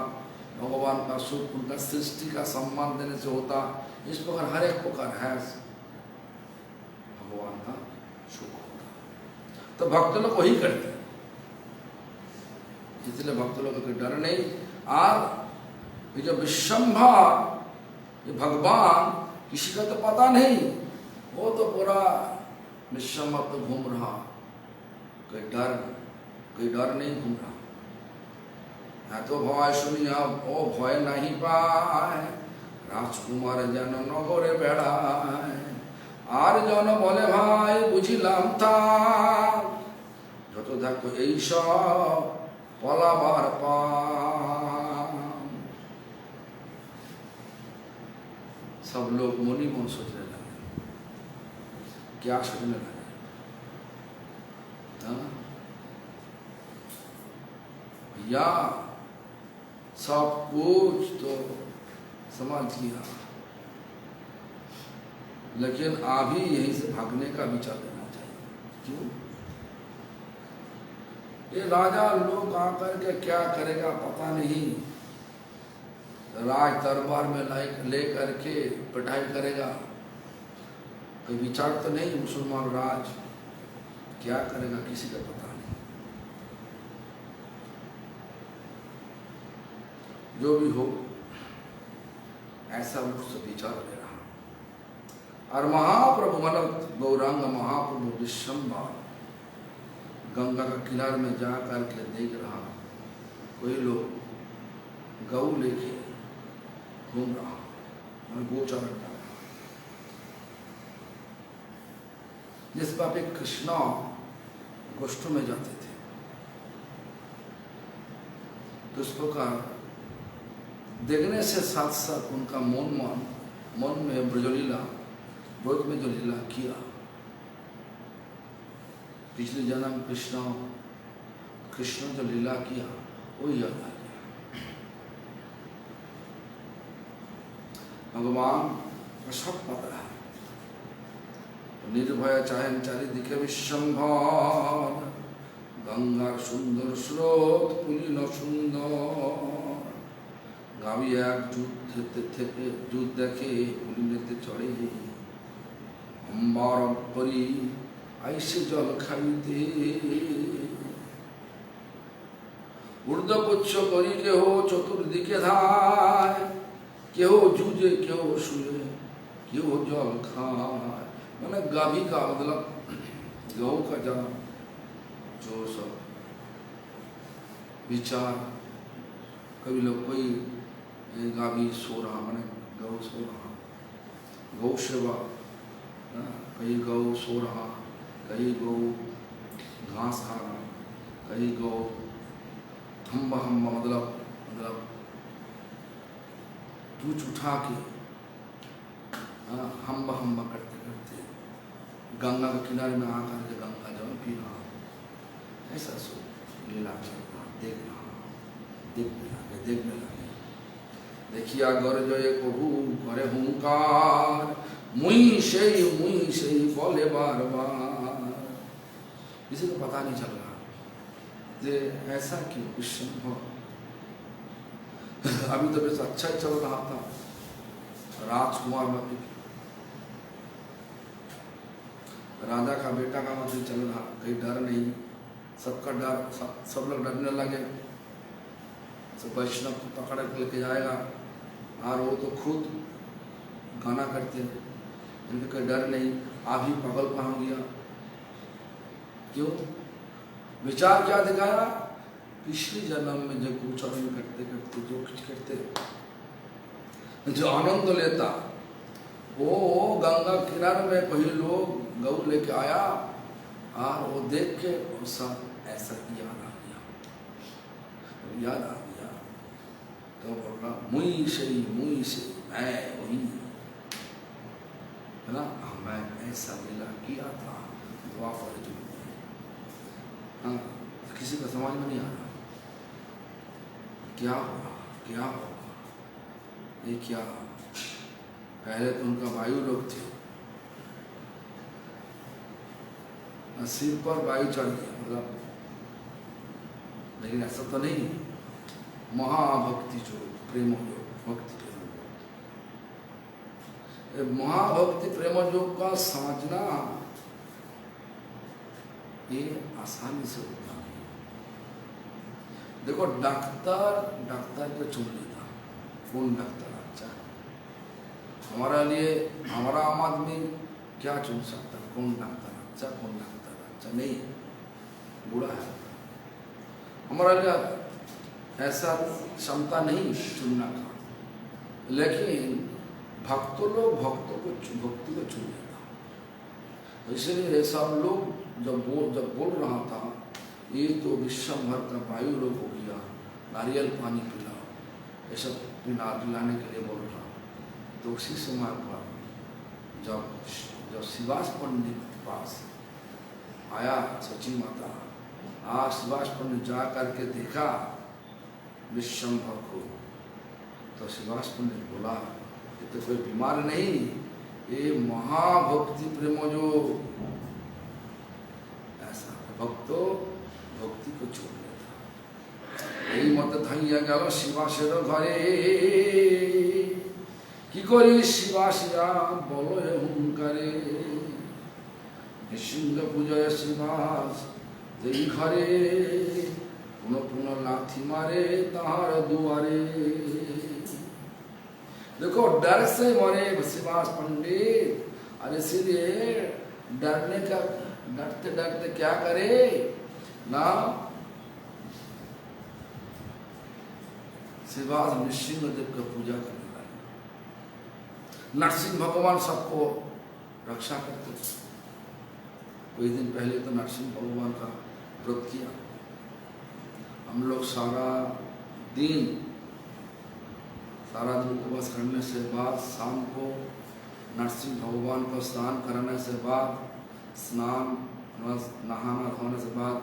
भगवान का सुख उनका सृष्टि का सम्मान देने से होता। इस प्रकार हर एक प्रकार है भगवान का सुख होता। तो भक्त लोग वही करते हैं, इसलिए भक्त लोगों को डर नहीं। और ये जो विश्वम्भर, ये भगवान किसी का तो पता नहीं, वो तो पूरा विश्वम्भर तो घूम रहा, कोई डर नहीं घूम रहा है। तो भय सुनिया ओ भय नहीं पाए, राजकुमार जन नगरे बेड़ाए। আর জন বলে ভাই বুঝিলাম তা, যত দেখো এই সব পলাবার পাম। सब लोग मनी मन सोचने लगे, क्या सोचने लगे? भैया सब कुछ तो समझ लिया, लेकिन अभी यहीं से भागने का विचार लेना चाहिए। क्यों? ये राजा लोग आकर के क्या करेगा पता नहीं, राज दरबार में ले करके पिटाई करेगा, कोई विचार तो नहीं। मुसलमान राज क्या करेगा किसी का पता नहीं। जो भी हो, ऐसा उससे विचार ले रहा। और महाप्रभु मनत गौरांग महाप्रभु विश्वम्भर गंगा का किनारे में जा करके देख रहा, कोई लोग गौ लेके घूम रहा, मैं गोचारण कर रहा। जिस बाप कृष्णा गोष्ठों में जाते थे, तो इस प्रकार देखने से साथ साथ उनका मन में ब्रजलीला, ब्रज में जो लीला किया, पिछले जन्म कृष्ण जो लीला किया वो याद आ गया। भगवान का सब पता है। निर्भय चाहे चारि दिखे विश्वम्भर, गंगार सुंदर स्रोत पुलिन सुंदर। গাবি এক যুদ্ধ দেখে পুলিনেতে চড়ে, অম্বার করি আইসে জল খাইতে। ঊর্ধ্বপুচ্ছ করি কেহ চতুর্দিকে ধায়, কেহ জুজে কেহ শুয়ে কেহ জল খায়। মানে गाभी का मतलब गौ का जो सब विचार, कभी लोग कोई गाभी सो रहा, मैंने गौ सो रहा, गौ सेवा, कहीं गौ सो रहा, कहीं गौ घास खा रहा, कहीं गौ हम्बा मतलब टूच उठा के हम्बा करते करते गंगा के किनारे में आकर के गंगा जल पी रहा। ऐसा सो लीला चल रहा, देखने लगे। देखिया गर जय प्रभु करे हुंकार, मुई से बोले बार बार। किसी को पता नहीं चल रहा जे ऐसा क्यों विश्वम्भर। अभी तो बस अच्छा ही चल रहा था, राजकुमार बापी राजा का बेटा का मतलब चल रहा, कहीं डर नहीं, सबका डर, सब लोग डरने लगे। सब वैष्णव को पकड़ के लेके जाएगा, और वो तो खुद गाना करते हैं, इनके कोई डर नहीं। आप ही पागल हो गया। क्यों? विचार क्या दिखाया? पिछले जन्म में जब गोचारण करते करते जो कुछ करते, जो आनंद लेता, वो गंगा किनारे में कोई लोग गौ लेके आया, और वो देख के उसका ऐसा याद आ गया। तो बोल रहा मुई से मैं वही है ना, मैं ऐसा लीला किया था द्वापर युग में। हाँ, किसी को समझ में नहीं आ रहा क्या होगा। ये क्या? पहले तो उनका वायु लोग थे, सिर पर वायु चढ़ गया मतलब, लेकिन ऐसा तो नहीं। महाभक्ति जो प्रेम योग, भक्ति प्रेम योग, महाभक्ति प्रेम योग का साधना ये आसानी से होता नहीं। देखो डॉक्टर को चुन लेता, कौन डॉक्टर अच्छा है हमारा लिए, हमारा आम आदमी क्या चुन सकता है कौन डॉक्टर अच्छा, कौन डॉक्टर अच्छा नहीं, बुरा है। हमारा लिए ऐसा क्षमता नहीं चुनना का, लेकिन भक्तों को भक्ति को चुन लेता। इसलिए सब लोग जब बोल रहा था, ये तो विश्वभर का वायु रोग हो गया, नारियल पानी पिलाओ, ऐसा पिलाने के लिए बोल रहा। तो उसी समय पर जब शिवास पंडित पास आया सची माता, शिवास पंडित जा करके देखा विश्वम्भर को, तो शिवास पंडित बोला ये तो कोई बीमार नहीं, ये महाभक्ति प्रेम जो ऐसा भक्तो भक्ति को छोड़ देता। यही मत धैया गल शिवासेर घरे कि करी शिवासिया बोलो हुंकारे निशिंग पूजय शिवास जेई घरे पुनः पुनः लाथी मारे तार दुआरे। देखो डर से मरे शिवास पंडित, और इसीलिए डरने का डरते डरते क्या करे ना, शिवास नृसिंह देव का पूजा करने लगे। नरसिंह भगवान सबको रक्षा करते थे। कुछ दिन पहले तो नरसिंह भगवान का व्रत किया हम लोग। सारा दिन उपवास करने से बाद शाम को नरसिंह भगवान को स्नान कराने से बाद, स्नान नहाना धोने से बाद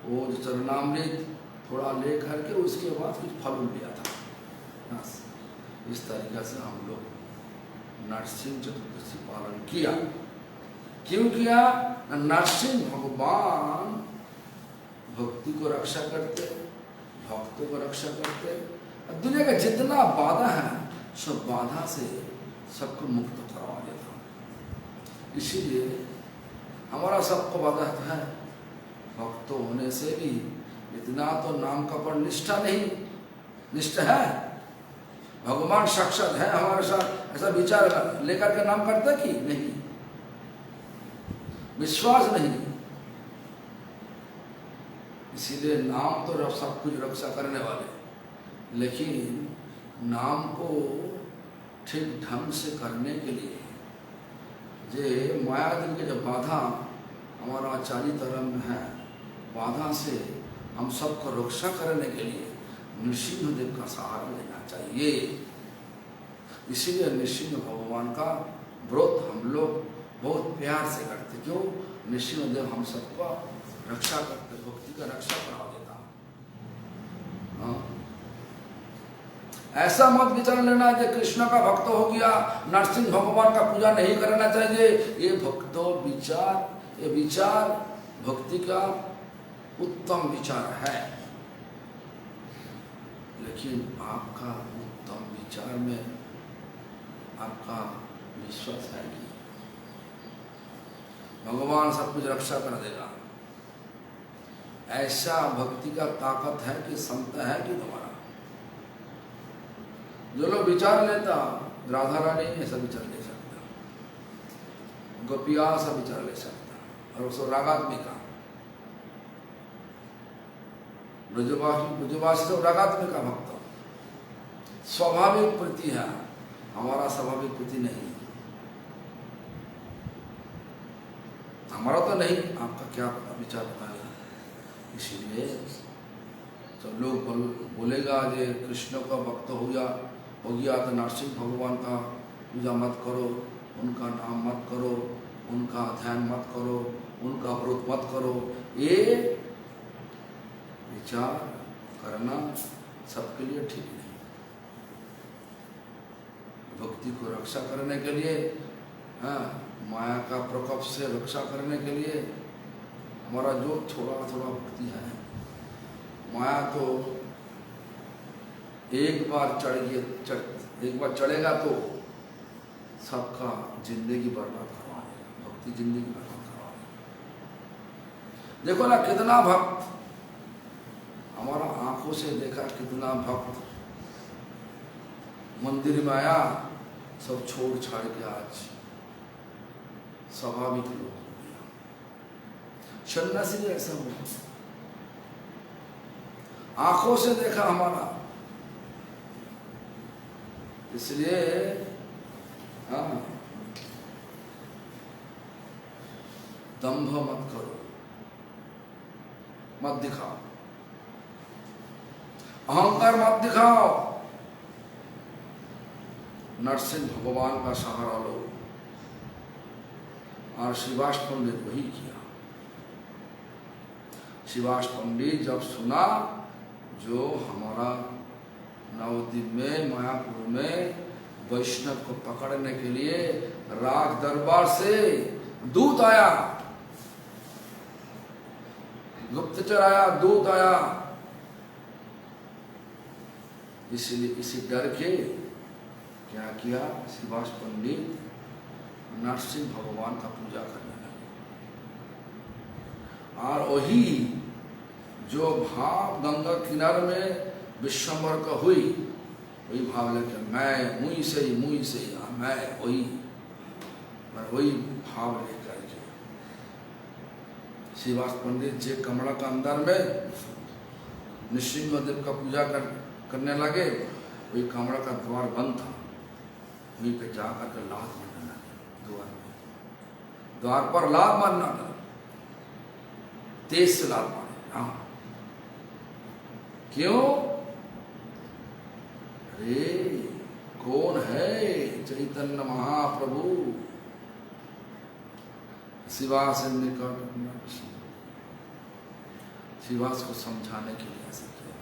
वो जो चरणामृत थोड़ा ले करके उसके बाद कुछ फल लिया था। इस तरीके से हम लोग नरसिंह चतुर्दशी पालन किया। क्यों किया? नरसिंह भगवान भक्ति को रक्षा करते, भक्तों को रक्षा करते। दुनिया का जितना बाधा है सब बाधा से सबको मुक्त करवा देता। इसीलिए हमारा सबको बाधा है भक्तों होने से भी इतना तो नाम का पर निष्ठा नहीं। निष्ठा है, भगवान साक्षात है हमारे साथ, ऐसा विचार लेकर के नाम करता कि नहीं, विश्वास नहीं। इसीलिए नाम तो सब कुछ रक्षा करने वाले, लेकिन नाम को ठीक ढंग से करने के लिए जे मायावी के जो बाधा हमारा चारी तरफ में है, बाधा से हम सबको रक्षा करने के लिए नृसिंह देव का सहारा लेना चाहिए। इसीलिए नृसिंह भगवान का व्रत हम लोग बहुत प्यार से करते। क्यों? नृसिंह देव हम सबको रक्षा करते, भक्ति का रक्षा करा देता। हाँ, ऐसा मत विचार लेना कि कृष्ण का भक्त हो गया नरसिंह भगवान का पूजा नहीं करना चाहिए। ये भक्तों विचार, ये विचार भक्ति का उत्तम विचार है, लेकिन आपका उत्तम विचार में आपका विश्वास है कि भगवान सब कुछ रक्षा कर देगा। ऐसा भक्ति का ताकत है कि क्षमता है कि तुम्हारा। जो लोग विचार लेता राधा रानी ऐसा विचार ले सकता, गोपिया ऐसा विचार ले सकता, और उसको रागात्मिका ब्रजवासी तो रागात्मिका भक्त स्वाभाविक प्रति है, हमारा स्वाभाविक प्रति नहीं। हमारा तो नहीं, आपका क्या पता, विचार पता नहीं। इसीलिए तो लोग बोलेगा जे कृष्ण का भक्त हो गया तो नरसिंह भगवान का पूजा मत करो, उनका नाम मत करो, उनका ध्यान मत करो, उनका व्रत मत करो। ये विचार करना सबके लिए ठीक नहीं। भक्ति को रक्षा करने के लिए, हाँ, माया का प्रकोप से रक्षा करने के लिए हमारा जो थोड़ा थोड़ा भक्ति है, माया तो एक बार एक बार चढ़ेगा तो सबका जिंदगी बर्बाद करवा देगा, भक्ति जिंदगी बर्बाद करवा देगा। देखो ना कितना भक्त, हमारा आंखों से देखा कितना भक्त मंदिर में आया, सब छोड़ छाड़ के आज स्वाभाविक लोग हो गया। सन्यासी भी ऐसा हुआ, आंखों से देखा हमारा। इसलिए हाँ, दंभ मत करो, मत दिखाओ, अहंकार मत दिखाओ। नरसिंह भगवान का सहारा लो, और शिवास पंडित वही किया। शिवास पंडित जब सुना जो हमारा नवद्वीप में, मायापुर में वैष्णव को पकड़ने के लिए राज दरबार से दूत आया, गुप्तचर आया, दूत आया। इसलिए इसी डर के क्या किया, श्रीवास पंडित नरसिंह भगवान का पूजा करने लगे। और वही जो भाव गंगा किनारे में विश्वम्भर का हुई, वही भाव लेके मैं मुई से ही मैं वही भाव लेकर के श्रीवास पंडित जी कमरा का अंदर में नृसिंहदेव का पूजा करने लगे। वही कमरा का द्वार बंद था, वहीं पे जाकर के लात मारने लगे। द्वार पर लात मारना लगा, तेज से लात मारे। हाँ, क्यों? अरे कौन है? चैतन्य महाप्रभु शिवास निकट, शिवास को समझाने के लिए ऐसा किया।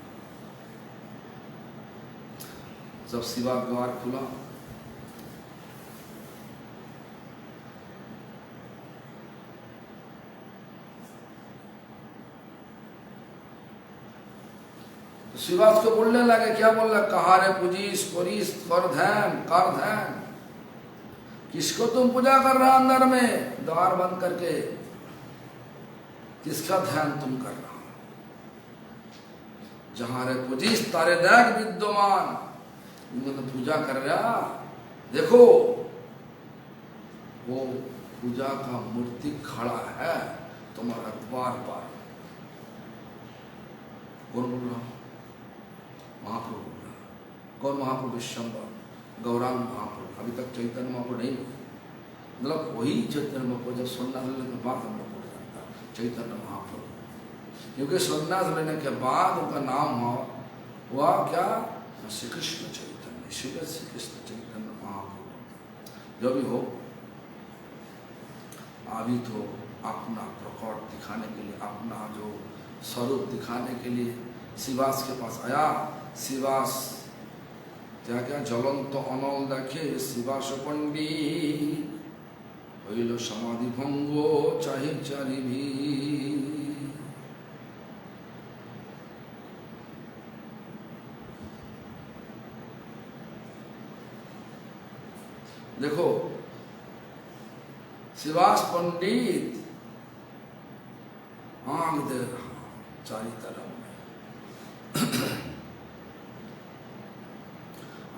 जब शिवा द्वार खुला, शिवास को बोलने लगे। क्या बोल रहा? कहा रे पूजीस कोरीस कर ध्यान, किसको तुम पूजा कर रहा अंदर में द्वार बंद करके? किसका ध्यान तुम कर रहा? जहां रे पूजीस तारे देख विद्यमान, इनको तो पूजा कर रहा। देखो वो पूजा का मूर्ति खड़ा है तुम्हारा द्वार पर। कौन बोल रहा? महाप्रभु बोल रहा। कौन महाप्रभु? विश्वम्भर गौरांग महाप्रभु। अभी तक चैतन्य महाप्रभु नहीं हुए, मतलब वही चैतन्य महाप्रभु जब सन्यास लेने के बाद हम लोग बोल जाता चैतन्य महाप्रभु, क्योंकि सन्यास लेने के बाद उनका नाम हुआ क्या? श्री कृष्ण चैतन्य, श्री कृष्ण चैतन्य महाप्रभु। जो भी हो, अभी तो अपना प्रकट दिखाने के लिए, अपना जो स्वरूप दिखाने के लिए शिवास के पास आया। शिवास क्या क्या ज्वलंत अनल देखे शिवास पंडित, हईल समाधि भंगो चाहे चारि भी। देखो शिवास पंडित आंख दे रहा चारी तरफ में,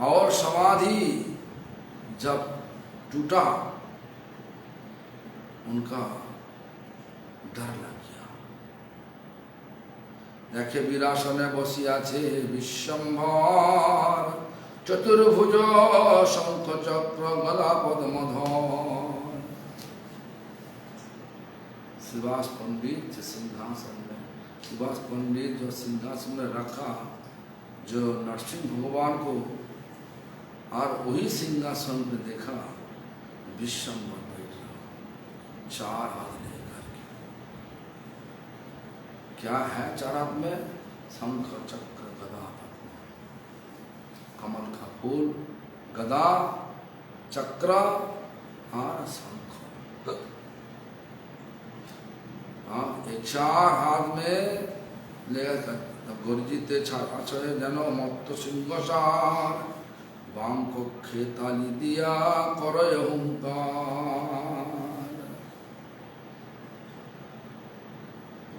और समाधि जब टूटा उनका डर लग गया। देखे वीरासने बसिया छे विश्वम्भर, चतुर्भुज शंख चक्र गदा पद्मधर। शिवास पंडित सिंहासन में, शिवास पंडित जो सिंहासन में रखा, जो नरसिंह भगवान को, और वही सिंहासन में देखा विश्वम्भर बैठ रहा, चार हाथ लेकर के। क्या है चार हाथ में? शंख चक्र गदा पद्म, कमल का फूल, गदा, चक्र और शंख। हाँ, ये चार हाथ में लेकर गर्जिते आचरे जनो मत्त सिंहसार, वाम कक्षे ताली दिया करय हुंकार।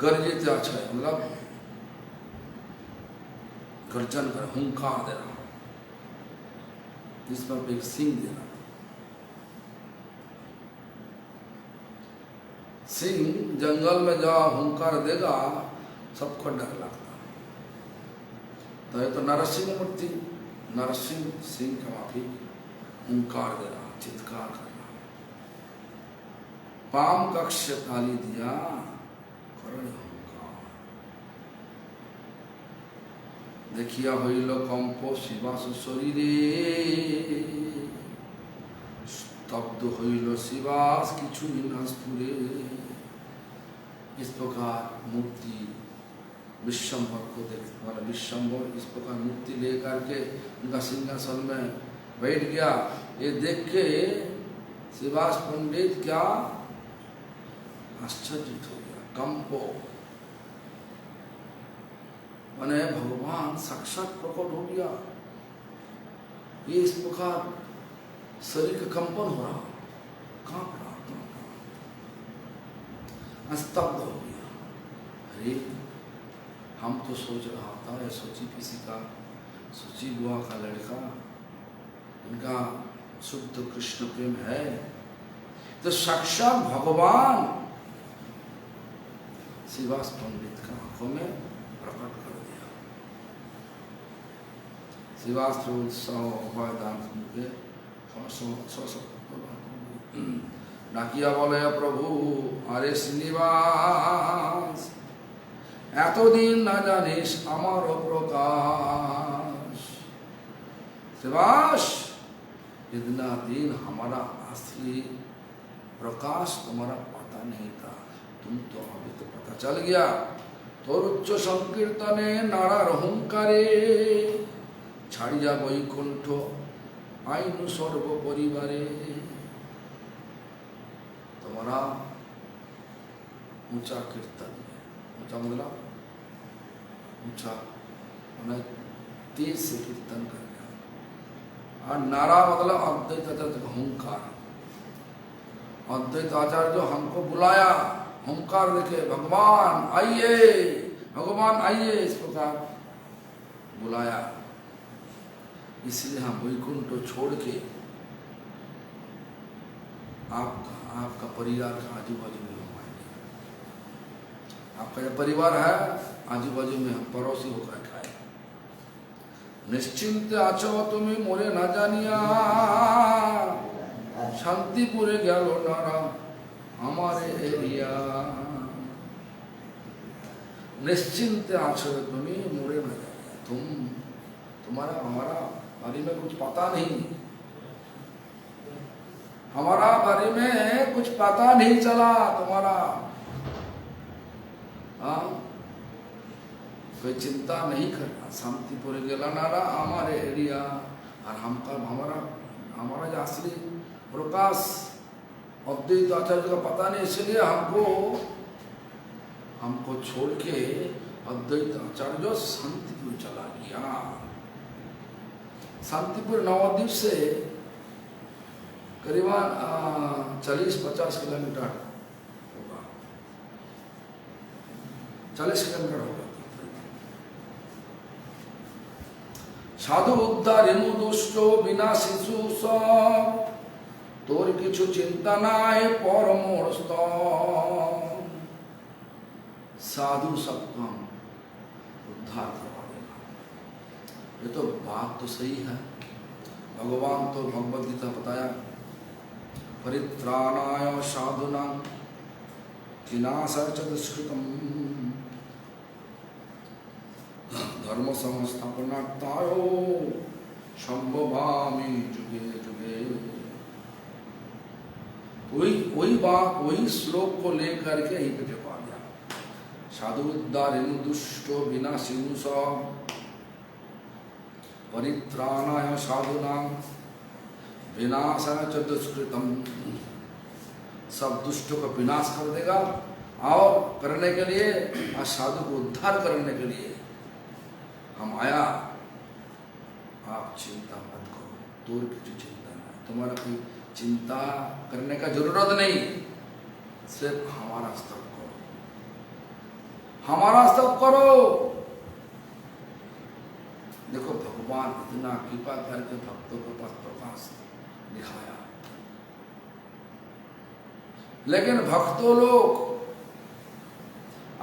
गर्जित आचरे मतलब गर्जन कर, हुंकार दे रहा, इस पर एक सिंह देना। सिंह जंगल में जाओ हुंकार देगा, सबको डर लगता। तो ये तो नरसिंह मूर्ति, नरसिंह सिंह का माफी हुंकार दे रहा, चित्कार कर रहा। पाम कक्ष ताली दिया करण हुंकार। देखिया हईल कंप शिवास शरीरे, स्तब्ध हईल शिवास किछु न स्फुरे। इस प्रकार मूर्ति विश्वम्भर को देख, मतलब विश्वम्भर इस प्रकार मूर्ति लेकर के उनका सिंहासन में बैठ गया। ये देख के श्रीवास पंडित क्या आश्चर्यचकित हो गया, कंपो, माने भगवान साक्षात प्रकट हो गया। ये इस प्रकार शरीर का कंपन हो रहा, कांप रहा, स्तब्ध हो गया। अरे हम तो सोच रहा था, ये सोची किसी का, सोची बुआ का लड़का, इनका शुद्ध कृष्ण प्रेम है, तो साक्षात भगवान श्रीवास पंडित का आंखों में प्रकट कर दिया। श्रीवास उत्सव दान के ডাকিয়া বলে, প্রভু আরে শ্রীনিবাস, এতদিন না জানিস আমার প্রকাশ। श्रीवास, इतना दिन हमारा असली प्रकाश तुम्हारा पता नहीं था, तुम तो अभी तो पता चल गया। তোর উচ্চ সংকীর্তনে নারার হুঙ্কারে, ছাড়িয়া বৈকুণ্ঠ आईनु सर्व परिवारे। तुम्हारा ऊंचा कीर्तन, ऊंचा मतलब ऊंचा, मतलब तेज से कीर्तन कर गया। और नारा मतलब अद्वैत आचार्य का हुंकार, अद्वैत आचार्य जो हमको बुलाया, हुंकार देखे, भगवान आइए, भगवान आइए, इस प्रकार बुलाया। इसलिए हम वैकुंठ छोड़ के आपका परिवार का आजू बाजू में हम आएंगे। आपका जो परिवार है आजू बाजू में हम पड़ोसी होकर खाए। निश्चिंत आचो तुम्हें मोरे ना जानिया, शांतिपुरे गलो नारा हमारे एरिया। निश्चिंत आचो तुम्हें मोरे ना जानिया, तुम्हारा हमारा बारे में कुछ पता नहीं, हमारा बारे में कुछ पता नहीं चला तुम्हारा। हाँ, कोई चिंता नहीं करना, शांतिपुर गेला नारा हमारे एरिया। और हमारा जो असली प्रकाश अद्वैत आचार्य का पता नहीं, इसलिए हमको छोड़ के अद्वैत आचार्य जो शांतिपुर चला गया। शांतिपुर नवद्वीप से करीबन 40-50 किलोमीटर होगा, 40 किलोमीटर होगा। साधु उद्धार हेनु दुष्ट बिना शिशु सब, तोर किछु चिंता नाय परमोर स्तव। साधु सबको उद्धार करवा देगा। ये तो बात तो सही है, भगवान तो भगवद गीता बताया, परित्राणाय साधूनां विनाशाय च दुष्कृतम् धर्म संस्थापनार्थाय संभवामि जुगे जुगे। वही बात, वही श्लोक को लेकर के यहीं पे टिका दिया। साधु उद्धार हेनु दुष्टो विनाशिनु स, परित्राणाय साधूनां विनाशाय च दुष्कृतम्। सब दुष्टों का विनाश कर देगा और करने के लिए, और साधु को उद्धार करने के लिए हम आया। आप चिंता मत करो, दूर की चिंता नहीं, तुम्हारा कोई चिंता करने का जरूरत नहीं, सिर्फ हमारा स्तव करो, हमारा स्तव करो। देखो भगवान इतना कृपा करके भक्तों के पास प्रकाश दिखाया, लेकिन भक्तों लोग,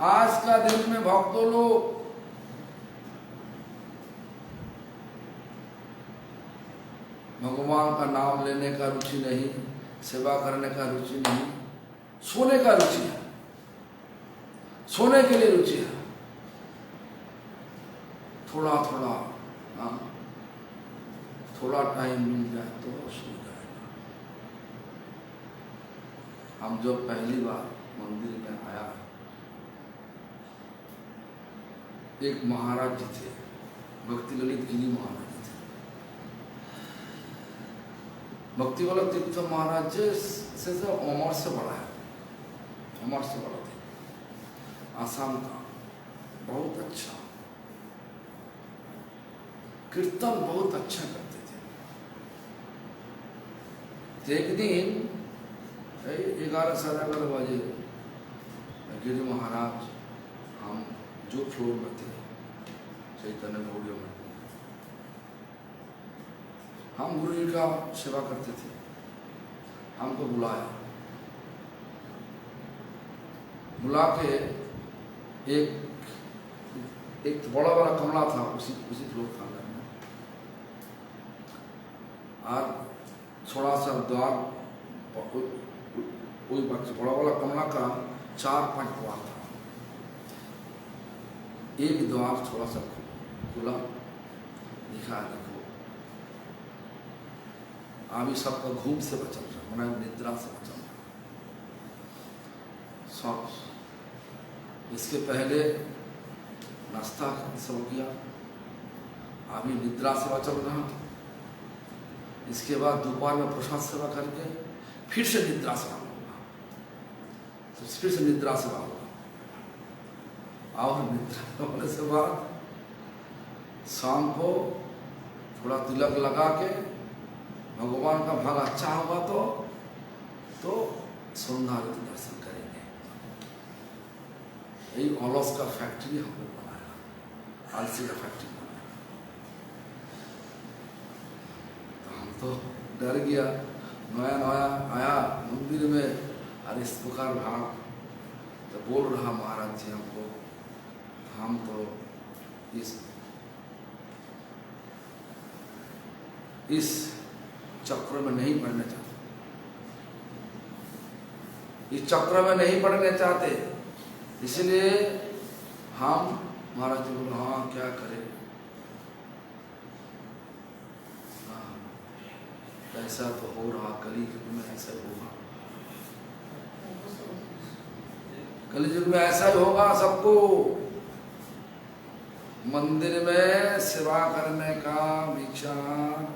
आज का दिन में भक्तों लोग भगवान का नाम लेने का रुचि नहीं, सेवा करने का रुचि नहीं, सोने का रुचि है, सोने के लिए रुचि है। थोड़ा थोड़ा, हाँ, थोड़ा टाइम मिल जाए तो सो जाएगा। हम जब पहली बार मंदिर में आया एक महाराज जी थे, भक्ति ललित गिरी महाराज जी थे। भक्ति वल्लभ तीर्थ महाराज जी से तो अमर से बड़ा है, अमर से बड़ा थे। आसाम का बहुत अच्छा कीर्तन, बहुत अच्छा करते थे। एक दिन 11 साढ़े 11 बजे गिरी महाराज, हम जो फ्लोर में थे चैतन्य गौड़ियों में, हम गुरु जी का सेवा करते थे, हमको बुलाया। बुला के एक बड़ा बड़ा कमरा था, उसी फ्लोर था में, और थोड़ा सा द्वार, कोई बड़ा बड़ा कमरा का 4-5 द्वार था। एक द्वार थोड़ा सा खुला, दिखा देखो अभी सबका घूम से बचल रहा, मैंने निद्रा से बचल रहा सब। इसके पहले नाश्ता सब किया, अभी निद्रा से बचल रहा। इसके बाद दोपहर में प्रसाद सेवा करके फिर से निद्रा सेवा होगा, तो फिर से निद्रा सेवा होगा। और निद्रा होने से बाद शाम को थोड़ा तिलक लगा के भगवान का भाग अच्छा होगा तो सौंदर्य दर्शन करेंगे। यही ऑलस का फैक्ट्री हमको बनाया, आलसी का फैक्ट्री बनाया। तो हम तो डर गया, नया नया आया मंदिर में, और इस प्रकार भाग तो बोल रहा महाराज जी हमको, हम तो इस चक्र में नहीं पढ़ना चाहते, इस चक्र में नहीं पढ़ना चाहते, इसलिए हम महाराज जी बोले हाँ क्या करें, ऐसा तो हो रहा, कलयुग में ऐसा होगा, कलयुग में ऐसा ही होगा सबको। मंदिर में सेवा करने का विचार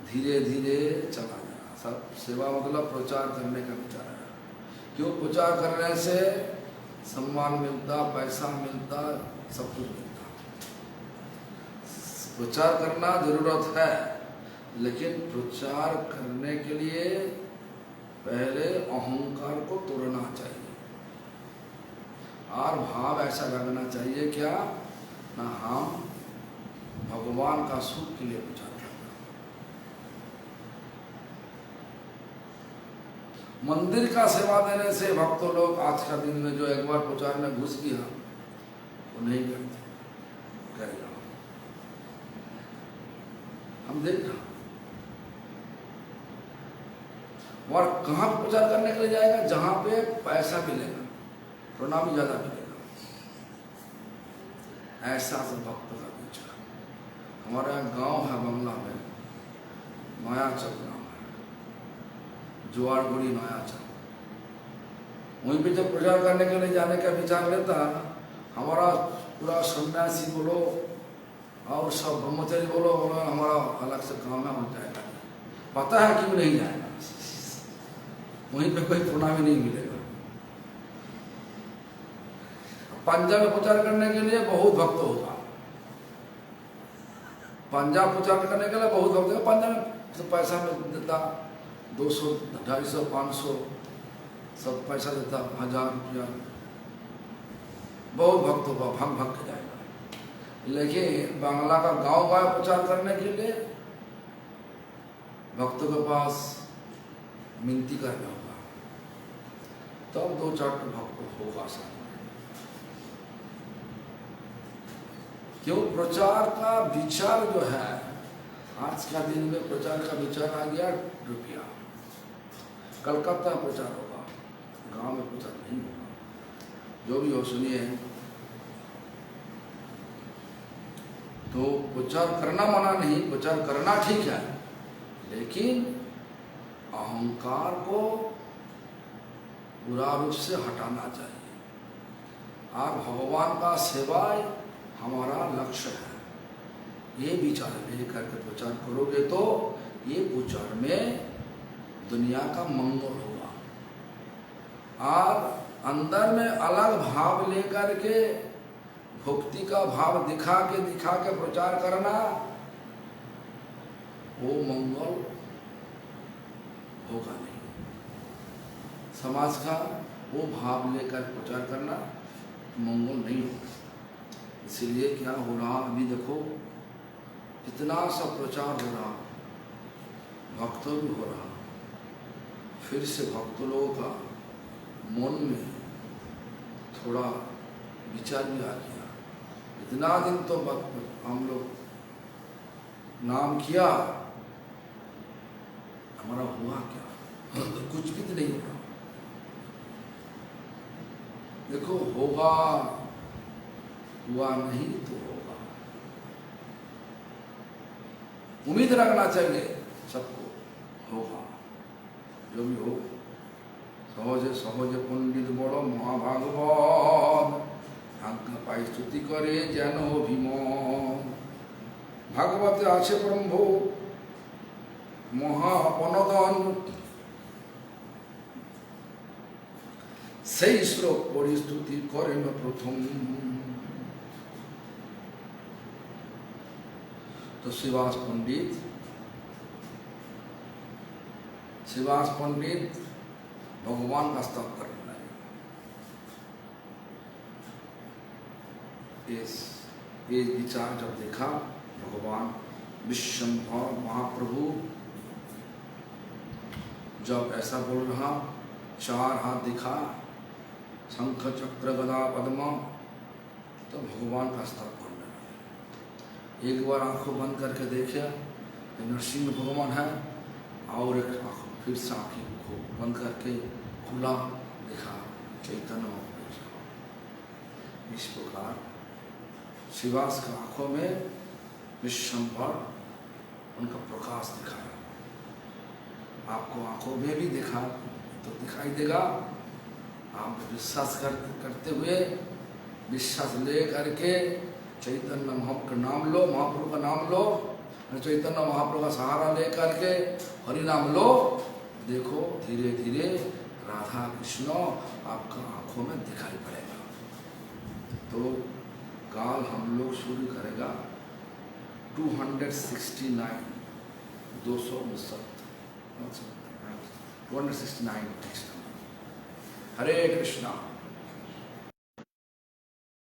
धीरे धीरे चला जाए, सब सेवा मतलब प्रचार करने का विचार है। क्यों? प्रचार करने से सम्मान मिलता, पैसा मिलता, सब कुछ मिलता। प्रचार करना जरूरत है, लेकिन प्रचार करने के लिए पहले अहंकार को तोड़ना चाहिए, और भाव ऐसा लगना चाहिए क्या ना हम भगवान का सुख के लिए प्रचार करना। मंदिर का सेवा देने से भक्तों लोग आज का दिन में जो एक बार प्रचार में घुस गया वो नहीं करते, करेगा। हम देख रहे और कहाँ प्रचार करने के लिए जाएगा? जहां पे पैसा मिलेगा, प्रणामी ज्यादा मिलेगा, ऐसा सब भक्त का विचार। हमारा गांव है बंगला में, नया चौक नाम है, जुआरगुड़ी नया चौक। वहीं पे जब प्रचार करने के लिए जाने का विचार लेता, हमारा पूरा सन्यासी बोलो और सब ब्रह्मचारी बोलो हमारा अलग से काम है, हो जाएगा। पता है क्यों नहीं जाएगा? वहीं पे कोई प्रणामी नहीं मिलेगा। पंजाब में प्रचार करने के लिए बहुत भक्त होगा, पंजाब प्रचार करने के लिए बहुत भक्त होगा। पंजाब में तो पैसा में देता 200, 250, 500 सब पैसा देता, 1000 रुपया, बहुत भक्त होगा, भग के जाएगा। लेकिन बांग्ला का गांव प्रचार करने के लिए भक्तों के पास मिनती करना होगा, तब 2-4 भक्त होगा सब। क्यों? प्रचार का विचार जो है, आज का दिन में प्रचार का विचार आ गया रुपया। कलकत्ता प्रचार होगा, गांव में प्रचार नहीं होगा। जो भी हो सुनिए, तो प्रचार करना मना नहीं, प्रचार करना ठीक है, लेकिन अहंकार को पूरा रूप से हटाना चाहिए। और भगवान का सेवा हमारा लक्ष्य है। ये विचार लेकर के प्रचार करोगे तो ये प्रचार में दुनिया का मंगल होगा। और अंदर में अलग भाव लेकर के भक्ति का भाव दिखा के प्रचार करना, वो मंगल होगा नहीं। समाज का वो भाव लेकर प्रचार करना मंगल नहीं होगा। इसीलिए क्या हो रहा, अभी देखो इतना सब प्रचार हो रहा, भक्तों भी हो रहा, फिर से भक्त लोगों का मन में थोड़ा विचार भी आ गया। इतना दिन तो हम लोग नाम किया, हमारा हुआ क्या? कुछ भी तो नहीं हुआ। देखो होगा, हुआ नहीं तो होगा। उम्मीद रखना चाहिए सबको, होगा जो भी हो। सहजे सहजे पंडित बड़ महाभागवत, आज्ञा पाई स्तुति करे जेन अभिमान। भागवते आछे ब्रह्म महापनदन, সেই শ্লোক পড়ি স্তুতি করেন প্রথম। तो श्रीवास पंडित भगवान का स्तव कर रहे हैं। ये विचार जब देखा, भगवान विश्वम्भर महाप्रभु जब ऐसा बोल रहा, चार हाथ दिखा, शंख चक्र गदा पद्म, तो भगवान का स्तव कर रहे हैं। एक बार आंखों बंद करके देखा तो नरसिंह भगवान है, और एक आंखों फिर से आंखें को बंद करके खुला देखा चैतन्य महाप्रभु। इस प्रकार श्रीवास की आंखों में विश्वम्भर उनका प्रकाश दिखाया। आपको आंखों में भी देखा तो दिखाई देगा। आप विश्वास करते हुए, विश्वास ले करके चैतन्य महाप्रभु का नाम लो, महाप्रभु का नाम लो, चैतन्य महाप्रभु का सहारा ले करके हरि नाम लो। देखो धीरे धीरे राधा कृष्ण आपका आंखों में दिखाई पड़ेगा। तो काल हम लोग शुरू करेगा 269 269 टेक्स्ट। हरे कृष्णा।